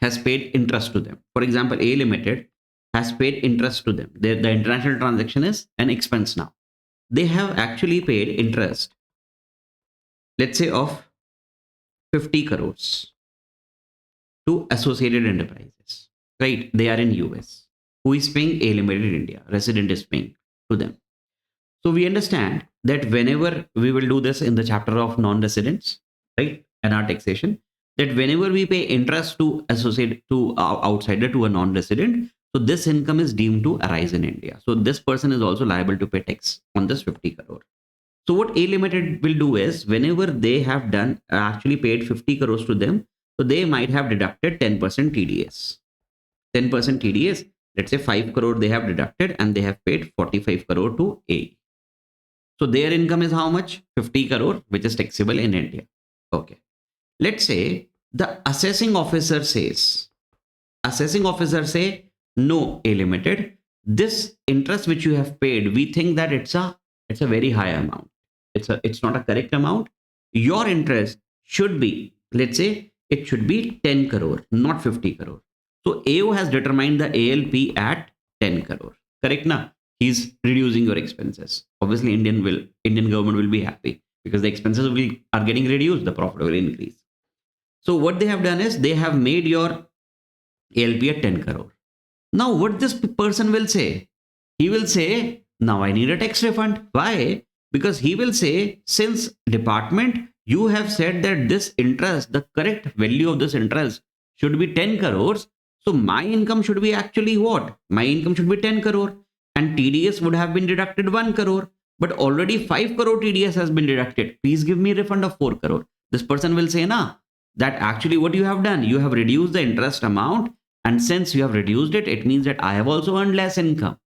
has paid interest to them. For example, A Limited has paid interest to them. The international transaction is an expense now. They have actually paid interest, let's say, of 50 crores to associated enterprises, right? They are in US. Who is paying? A Limited in India. Resident is paying to them. So we understand that whenever we will do this in the chapter of non-residents, right, and our taxation, that whenever we pay interest to associate to outsider, to a non-resident, so this income is deemed to arise in India. So this person is also liable to pay tax on this 50 crore. So what A Limited will do is, whenever they have done actually paid 50 crores to them, so they might have deducted 10% TDS. 10% TDS, let's say 5 crore they have deducted and they have paid 45 crore to A. So their income is how much? 50 crore, which is taxable in India. Okay. Let's say the assessing officer say, no, A Limited, this interest which you have paid, we think that it's a very high amount. It's not a correct amount. Your interest should be, let's say, it should be 10 crore, not 50 crore. So AO has determined the ALP at 10 crore. Correct now? He's reducing your expenses. Obviously, Indian government will be happy because the expenses are getting reduced, the profit will increase. So what they have done is they have made your ALP at 10 crore. Now what this person will say? He will say, now I need a tax refund. Why? Because he will say, since department, you have said that this interest, the correct value of this interest should be 10 crores. So my income should be actually what? My income should be 10 crore. and TDS would have been deducted 1 crore, but already 5 crore TDS has been deducted. Please give me refund of 4 crore. This person will say, nah, that actually what you have done, you have reduced the interest amount, and since you have reduced it, it means that I have also earned less income.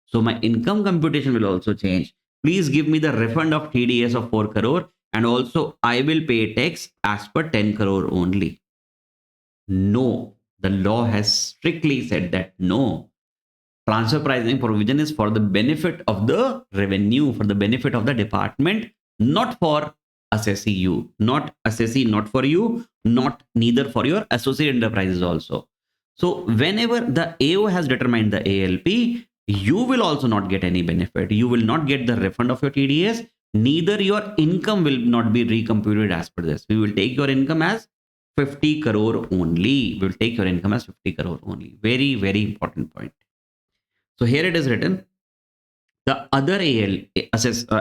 So my income computation will also change. Please give me the refund of TDS of 4 crore, and also I will pay tax as per 10 crore only. No, the law has strictly said that no. Transfer pricing provision is for the benefit of the revenue, for the benefit of the department, not for assessee you, not assessee, not for you, not neither for your associate enterprises also. So whenever the AO has determined the ALP, you will also not get any benefit. You will not get the refund of your TDS. Neither your income will not be recomputed as per this. We will take your income as 50 crore only. We will take your income as 50 crore only. Very, very important point. So here it is written, the other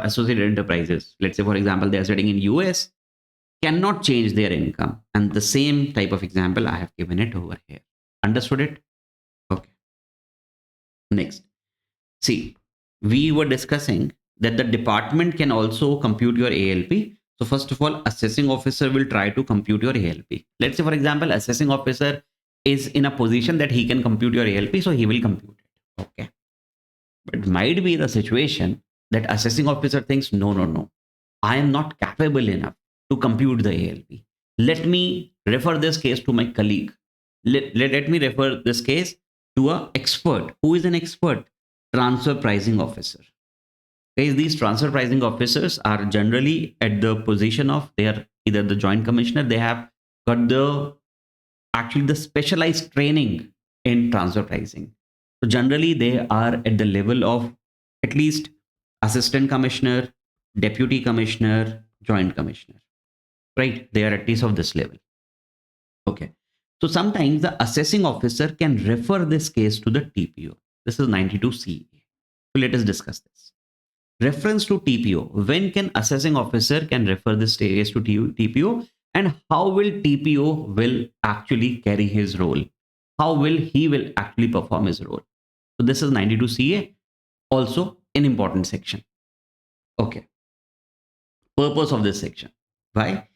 associated enterprises, let's say for example, they are sitting in US, cannot change their income. And the same type of example I have given it over here. Understood it? Okay. Next. See, we were discussing that the department can also compute your ALP. So first of all, assessing officer will try to compute your ALP. Let's say for example, assessing officer is in a position that he can compute your ALP, so he will compute it. Okay. But it might be the situation that assessing officer thinks, no, I am not capable enough to compute the ALP. Let me refer this case to my colleague. Let me refer this case to an expert. Who is an expert? Transfer pricing officer. Guys, these transfer pricing officers are generally at the position of, they are either the joint commissioner, they have got the specialized training in transfer pricing. So generally they are at the level of at least assistant commissioner, deputy commissioner, joint commissioner, right? They are at least of this level. Okay. So sometimes the assessing officer can refer this case to the TPO. This is 92CA. So let us discuss this. Reference to TPO. When can assessing officer can refer this case to TPO, and how will TPO will actually carry his role? How will he will actually perform his role? So this is 92CA, also an important section. Okay. Purpose of this section. Why?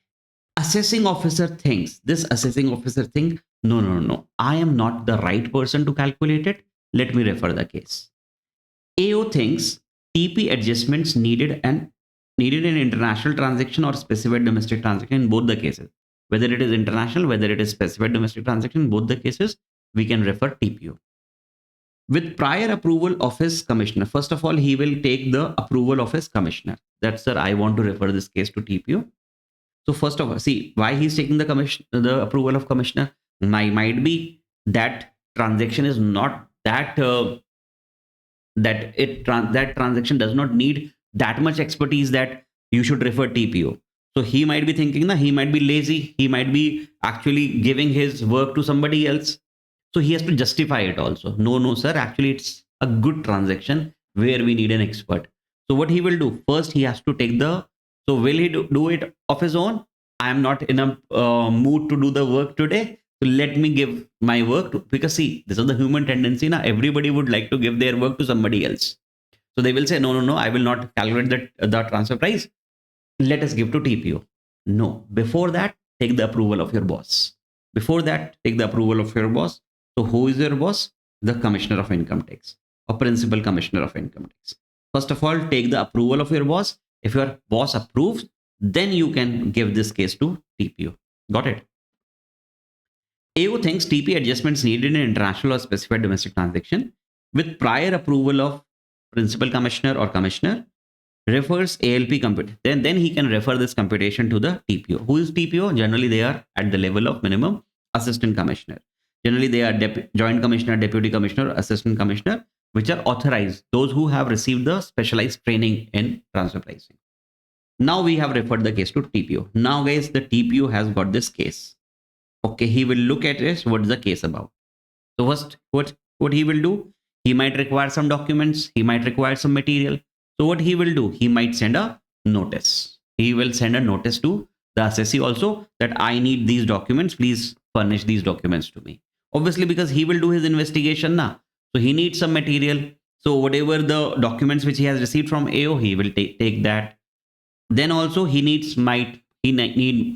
Assessing officer thinks, this assessing officer think, no, I am not the right person to calculate it. Let me refer the case. AO thinks TP adjustments needed an international transaction or specified domestic transaction in both the cases. Whether it is international, whether it is specified domestic transaction, in both the cases, we can refer TPO. With prior approval of his commissioner. First of all, he will take the approval of his commissioner. That, sir, I want to refer this case to TPO. So first of all, see why he's taking the approval of commissioner. Might be that transaction is not that that transaction does not need that much expertise that you should refer TPO. So he might be thinking, he might be lazy. He might be actually giving his work to somebody else. So he has to justify it also. No, sir, actually it's a good transaction where we need an expert. So what he will do? First, he has to take so will he do it of his own? I am not in a mood to do the work today. So let me give my work to, because see, this is the human tendency. Now everybody would like to give their work to somebody else. So they will say, no, I will not calculate the transfer price. Let us give to TPO. No, before that, take the approval of your boss. Before that, take the approval of your boss. So who is your boss? The Commissioner of Income Tax or Principal Commissioner of Income Tax. First of all, take the approval of your boss. If your boss approves, then you can give this case to TPO. Got it? AO thinks TP adjustments needed in international or specified domestic transaction with prior approval of Principal Commissioner or Commissioner refers ALP compute. Then he can refer this computation to the TPO. Who is TPO? Generally, they are at the level of minimum assistant commissioner. Generally, they are joint commissioner, deputy commissioner, assistant commissioner, which are authorized, those who have received the specialized training in transfer pricing. Now we have referred the case to TPO. Now, guys, the TPO has got this case. Okay, he will look at this. What is the case about? So first, what he will do? He might require some documents. He might require some material. So what he will do? He might send a notice. He will send a notice to the assessee also that I need these documents. Please furnish these documents to me. Obviously, because he will do his investigation now. So he needs some material. So whatever the documents which he has received from AO, he will take that. Then also he need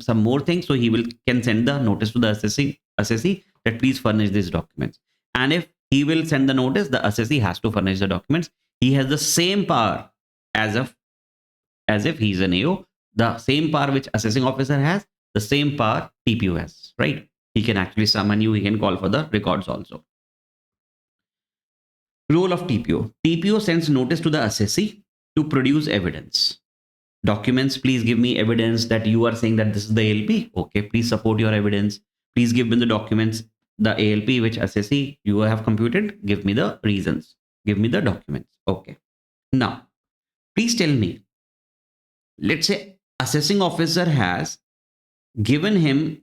some more things, so he will can send the notice to the assessee that please furnish these documents. And if he will send the notice, the assessee has to furnish the documents. He has the same power as if he's an AO. The same power which assessing officer has, the same power TPO has, right? He can actually summon you, he can call for the records also. Role of TPO. TPO sends notice to the assessee to produce evidence. Documents, please give me evidence that you are saying that this is the ALP. Okay, please support your evidence. Please give me the documents, the ALP which assessee you have computed. Give me the reasons. Give me the documents. Okay. Now, please tell me, let's say assessing officer has given him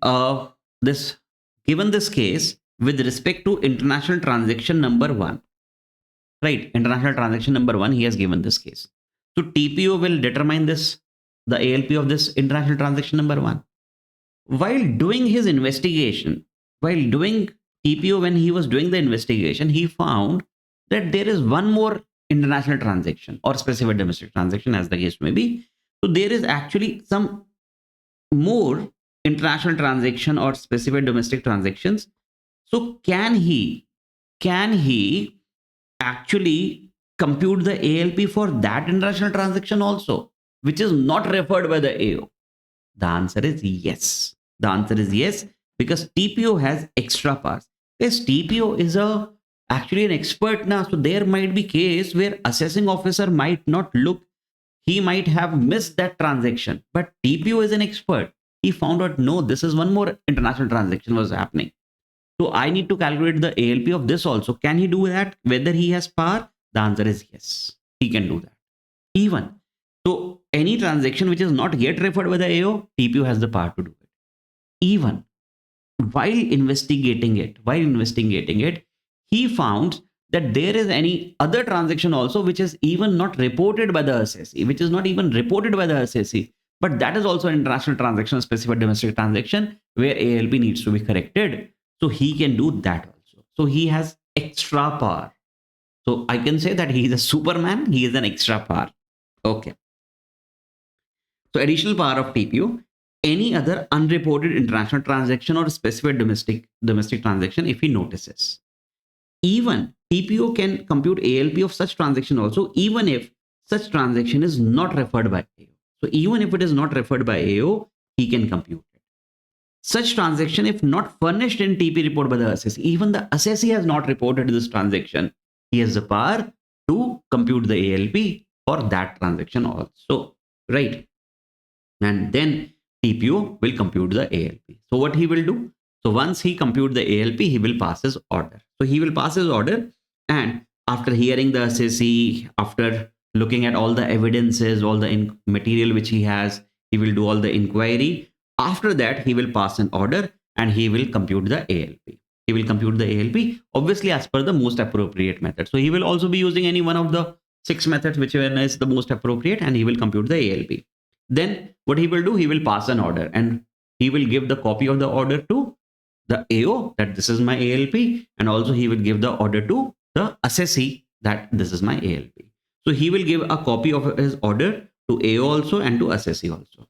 given this case with respect to international transaction number 1, right? International transaction number 1, he has given this case. So TPO will determine this, the ALP of this international transaction number 1. While doing his investigation, while doing TPO, when he was doing the investigation, he found that there is one more international transaction or specified domestic transaction, as the case may be. So there is actually some more international transaction or specified domestic transactions. So can he actually compute the ALP for that international transaction also, which is not referred by the AO? The answer is yes. The answer is yes, because TPO has extra powers. Yes, TPO is actually an expert now. So there might be case where assessing officer might not look, he might have missed that transaction, but TPO is an expert. He found out, no, this is one more international transaction was happening. So I need to calculate the ALP of this also. Can he do that? Whether he has power? The answer is yes. He can do that. Even so, any transaction which is not yet referred by the AO, TPO has the power to do it. Even while investigating it, he found that there is any other transaction also which is even not reported by the assessee, but that is also an international transaction, specified domestic transaction, where ALP needs to be corrected. So he can do that also. So he has extra power. So I can say that he is a Superman. He is an extra power. Okay. So additional power of TPO, any other unreported international transaction or specified domestic transaction if he notices. Even TPO can compute ALP of such transaction also, even if such transaction is not referred by AO. So even if it is not referred by AO, he can compute it. Such transaction, if not furnished in TP report by the assessee, even the assessee has not reported this transaction, he has the power to compute the ALP for that transaction also, right? And then TPO will compute the ALP. So what he will do? So once he compute the ALP, he will pass his order. So he will pass his order, and after hearing the assessee, after looking at all the evidences, all the material which he has, he will do all the inquiry. After that, he will pass an order and he will compute the ALP. He will compute the ALP, obviously as per the most appropriate method. So he will also be using any one of the 6 methods, whichever is the most appropriate, and he will compute the ALP. Then what he will do, he will pass an order and he will give the copy of the order to the AO that this is my ALP, and also he will give the order to the assessee that this is my ALP. So he will give a copy of his order to AO also and to assessee also.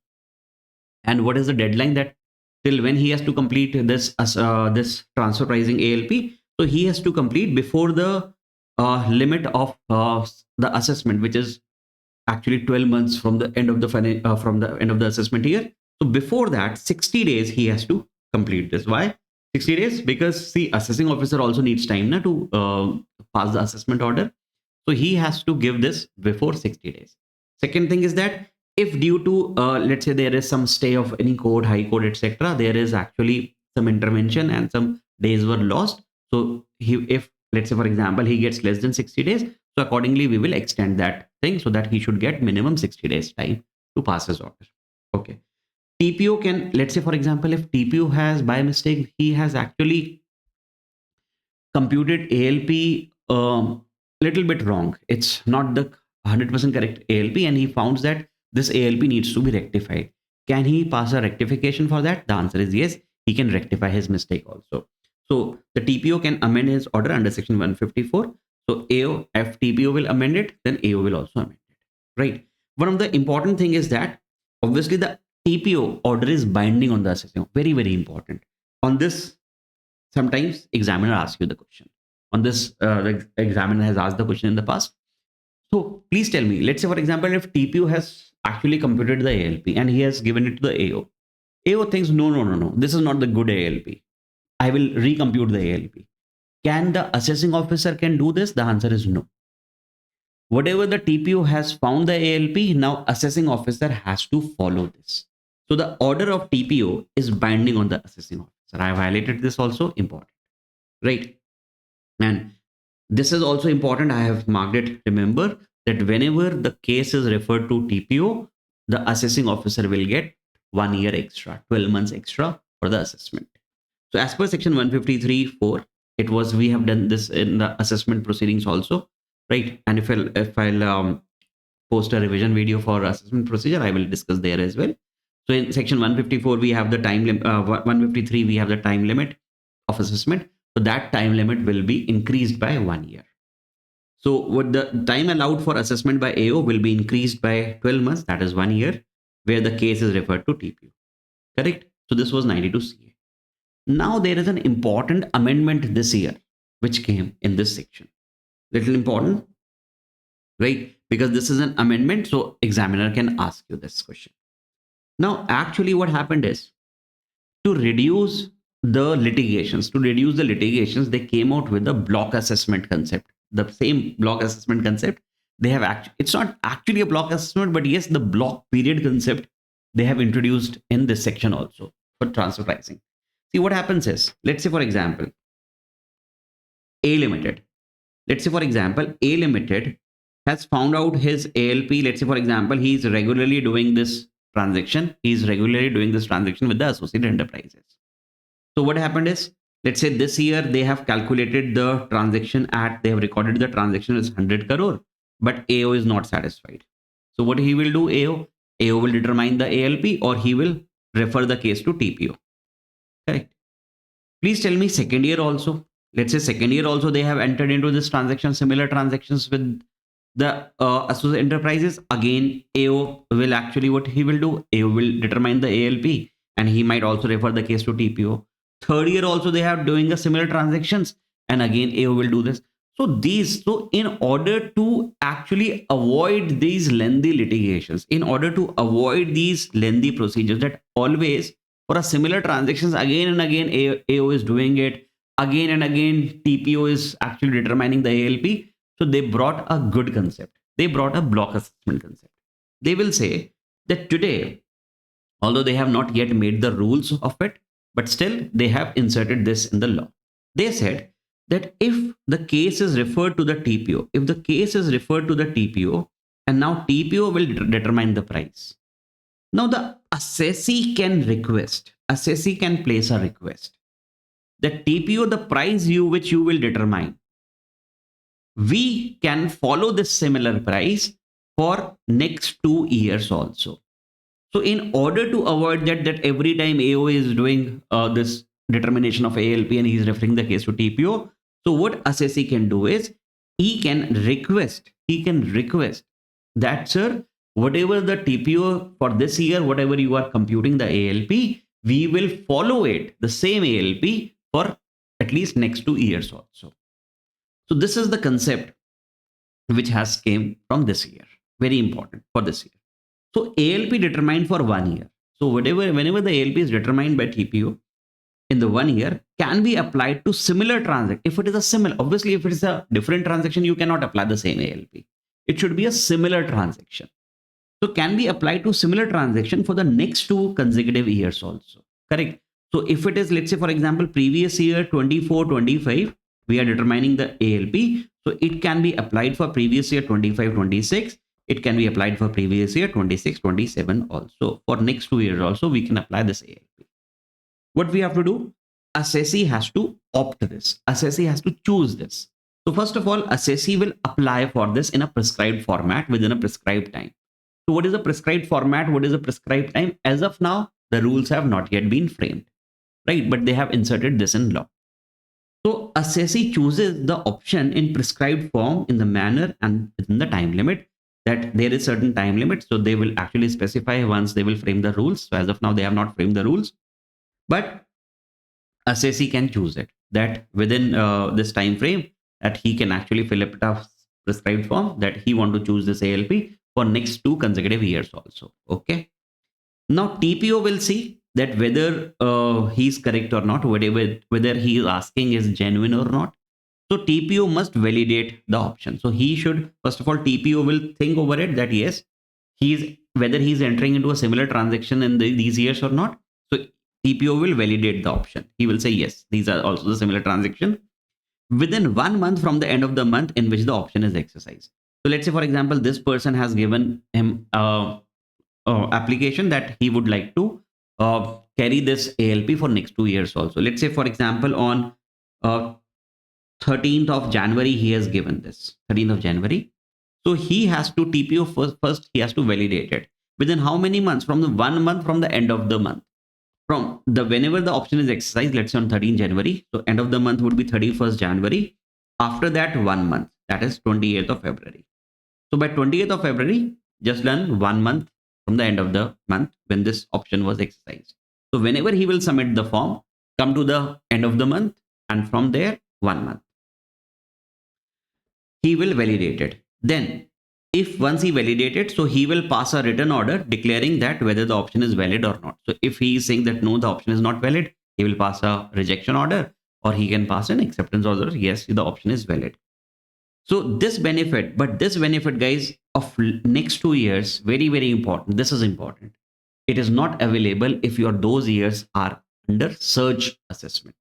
And what is the deadline that till when he has to complete this this transfer pricing ALP? So he has to complete before the limit of the assessment, which is actually 12 months from the end of the assessment year. So before that 60 days he has to complete this. Why 60 days? Because the assessing officer also needs time to pass the assessment order. So he has to give this before 60 days. Second thing is that if due to let's say there is some stay of any court, high court, etc., there is actually some intervention and some days were lost. So if let's say for example he gets less than 60 days, so accordingly we will extend that thing so that he should get minimum 60 days time to pass his order. Okay. TPO can, let's say for example, if TPO has by mistake, he has actually computed ALP little bit wrong. It's not the 100% correct ALP, and he found that this ALP needs to be rectified. Can he pass a rectification for that? The answer is yes. He can rectify his mistake also. So the TPO can amend his order under section 154. So AO, if TPO will amend it, then AO will also amend it, right? One of the important thing is that obviously the TPO order is binding on the assessing. Very, very important. On this, sometimes examiner asks you the question. On this, the examiner has asked the question in the past. So please tell me, let's say for example, if TPO has actually computed the ALP and he has given it to the AO. AO thinks, no, no, no, no, this is not the good ALP. I will recompute the ALP. Can the assessing officer can do this? The answer is no. Whatever the TPO has found the ALP, now assessing officer has to follow this. So the order of TPO is binding on the assessing officer. I have highlighted this also, important, right? And this is also important. I have marked it. Remember that whenever the case is referred to TPO, the assessing officer will get 1 year extra, 12 months extra for the assessment. So as per section 153(4), it was, we have done this in the assessment proceedings also, right? And if I'll post a revision video for assessment procedure, I will discuss there as well. So in section 154, we have the time limit, 153, we have the time limit of assessment. So that time limit will be increased by 1 year. So what the time allowed for assessment by AO will be increased by 12 months, that is 1 year, where the case is referred to TPO. Correct? So this was 92 CA. Now there is an important amendment this year, which came in this section. Little important, right? Because this is an amendment, so examiner can ask you this question. Now, actually what happened is, to reduce the litigations, they came out with the block assessment concept. The same block assessment concept they have actually, it's not actually a block assessment, but yes, the block period concept they have introduced in this section also for transfer pricing. See, what happens is, let's say for example, A Limited. Let's say for example, A Limited has found out his ALP. Let's say for example, he's regularly doing this transaction. He's regularly doing this transaction with the associated enterprises. So what happened is, let's say this year they have calculated the transaction at, they have recorded the transaction as 100 crore, but AO is not satisfied. So what he will do, AO will determine the ALP, or he will refer the case to TPO. Correct. Please tell me second year also. Let's say second year also they have entered into this transaction, similar transactions with the associated enterprises. Again, AO will actually, what he will do, AO will determine the ALP, and he might also refer the case to TPO. Third year also they have doing a similar transactions, and again AO will do this. So in order to actually avoid these lengthy litigations, in order to avoid these lengthy procedures that always for a similar transactions again and again AO is doing it, again and again TPO is actually determining the ALP. So they brought a good concept. They brought a block assessment concept. They will say that today, although they have not yet made the rules of it, but still they have inserted this in the law. They said that if the case is referred to the TPO, and now TPO will determine the price. Now the assessee can place a request that TPO, the price which you will determine, we can follow this similar price for next 2 years also. So in order to avoid that every time AO is doing this determination of ALP and he's referring the case to TPO, so what assessee can do is he can request that, sir, whatever the TPO for this year, whatever you are computing the ALP, we will follow it, the same ALP, for at least next 2 years also. So this is the concept which has came from this year. Very important for this year. So ALP determined for 1 year. So whenever the ALP is determined by TPO in the 1 year, can be applied to similar transaction. If it is a similar, obviously if it is a different transaction, you cannot apply the same ALP. It should be a similar transaction. So can be applied to similar transaction for the next 2 consecutive years also. Correct. So if it is, let's say for example, previous year 24-25, we are determining the ALP. So it can be applied for previous year 25-26. It can be applied for previous year 26-27 also. For next 2 years also, we can apply this ALP. What we have to do? Assessee has to opt this. Assessee has to choose this. So first of all, assessee will apply for this in a prescribed format within a prescribed time. So what is the prescribed format? What is the prescribed time? As of now, the rules have not yet been framed, right? But they have inserted this in law. So assessee chooses the option in prescribed form in the manner and within the time limit, that there is certain time limit. So they will actually specify once they will frame the rules. So as of now, they have not framed the rules, but assessee can choose it that within this time frame that he can actually fill up a prescribed form that he want to choose this ALP for next 2 consecutive years also. Okay. Now TPO will see that whether he's correct or not, whether he is asking is genuine or not. So TPO must validate the option. So he should, first of all, TPO will think over it that yes, he's whether he's entering into a similar transaction in these years or not. So TPO will validate the option. He will say yes, these are also the similar transaction within 1 month from the end of the month in which the option is exercised. So let's say, for example, this person has given him application that he would like to carry this ALP for next 2 years also. Let's say, for example, on uh, 13th of January, he has given this 13th of January. So he has to TPO first, he has to validate it. Within how many months? From the 1 month from the end of the month. From the whenever the option is exercised, let's say on 13th January. So end of the month would be 31st January. After that, 1 month, that is 28th of February. So by 28th of February, just done 1 month from the end of the month when this option was exercised. So whenever he will submit the form, come to the end of the month, and from there, 1 month, he will validate it. Then, if once he validated, so he will pass a written order declaring that whether the option is valid or not. So if he is saying that no, the option is not valid, he will pass a rejection order, or he can pass an acceptance order. Yes, the option is valid. So this benefit, but this benefit, guys, of next 2 years, very, very important. This is important. It is not available if your those years are under surge assessment.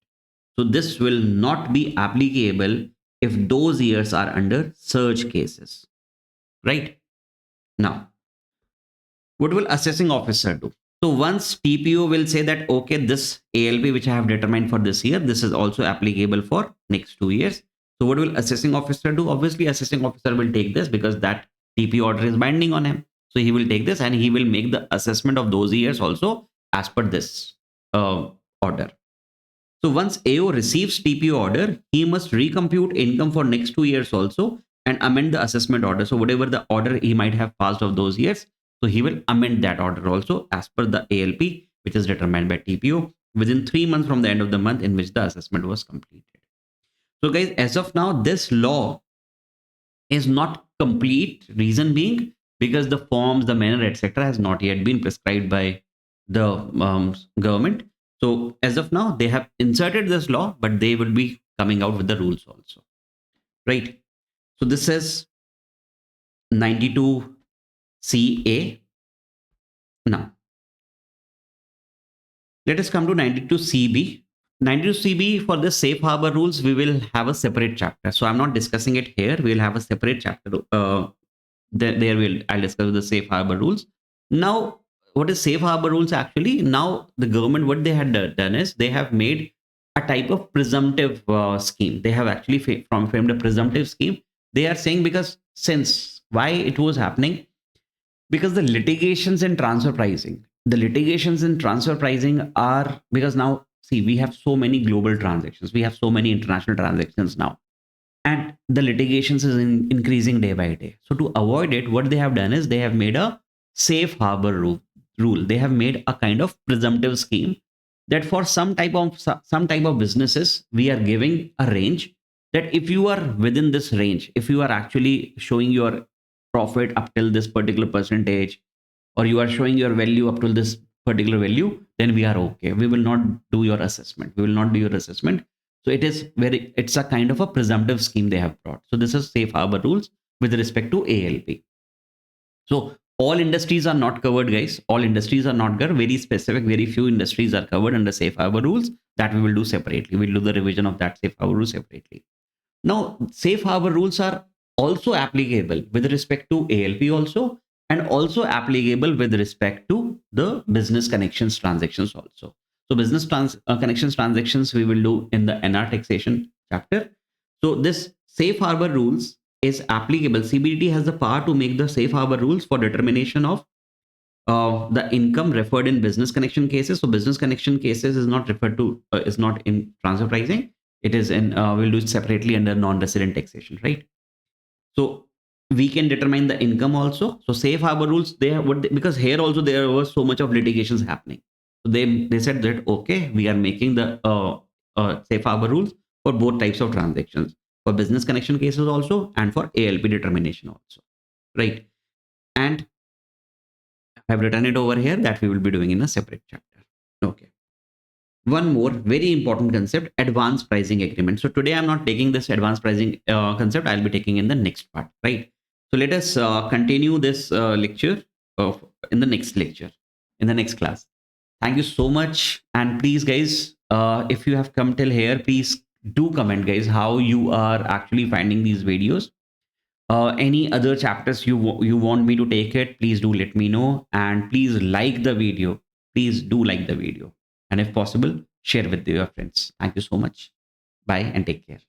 So this will not be applicable if those years are under surge cases, right? Now, what will assessing officer do? So once TPO will say that, okay, this ALP which I have determined for this year, this is also applicable for next 2 years. So what will assessing officer do? Obviously, assessing officer will take this because that TPO order is binding on him. So he will take this and he will make the assessment of those years also as per this order. So once AO receives TPO order, he must recompute income for next 2 years also and amend the assessment order. So whatever the order he might have passed of those years, so he will amend that order also as per the ALP, which is determined by TPO within 3 months from the end of the month in which the assessment was completed. So guys, as of now, this law is not complete. Reason being, because the forms, the manner, etc., has not yet been prescribed by the government. So as of now, they have inserted this law, but they will be coming out with the rules also, right? So this is 92CA. Now, let us come to 92CB. 92CB, for the safe harbor rules, we will have a separate chapter. So I'm not discussing it here. We will have a separate chapter. I'll discuss the safe harbor rules. Now, what is safe harbor rules actually? Now, the government, what they had done is they have made a type of presumptive scheme. They have actually framed a presumptive scheme. They are saying, because since why it was happening, because the litigations in transfer pricing, are, because now see, we have so many global transactions, we have so many international transactions now, and the litigations is increasing day by day. So to avoid it, what they have done is they have made a safe harbor rule. They have made a kind of presumptive scheme that for some type of businesses, we are giving a range that if you are within this range, if you are actually showing your profit up till this particular percentage, or you are showing your value up to this particular value, then we are okay. We will not do your assessment. So it's a kind of a presumptive scheme they have brought. So this is safe harbor rules with respect to ALP. So all industries are not covered, guys. All industries are not covered. Very specific, very few industries are covered under safe harbor rules. That we will do separately. We'll do the revision of that safe harbor rule separately. Now, safe harbor rules are also applicable with respect to ALP also, and also applicable with respect to the business connections transactions also. So business connections transactions we will do in the NR taxation chapter. So this safe harbor rules is applicable. CBDT has the power to make the safe harbor rules for determination of the income referred in business connection cases. So business connection cases is not referred to, is not in transfer pricing. It is in, we'll do it separately under non-resident taxation, right? So we can determine the income also. So safe harbor rules, they have what because here also there was so much of litigations happening. So they said that okay, we are making the safe harbor rules for both types of transactions, for business connection cases also and for ALP determination also, right? And I've written it over here that we will be doing in a separate chapter. Okay. One more very important concept, advanced pricing agreement. So today I'm not taking this advanced pricing concept. I'll be taking in the next part, right? So let us continue this lecture of in the next lecture, in the next class. Thank you so much. And please, guys, if you have come till here, please do comment, guys, how you are actually finding these videos. Any other chapters you want me to take it, please do let me know. And please like the video. Please do like the video. And if possible, share with your friends. Thank you so much. Bye and take care.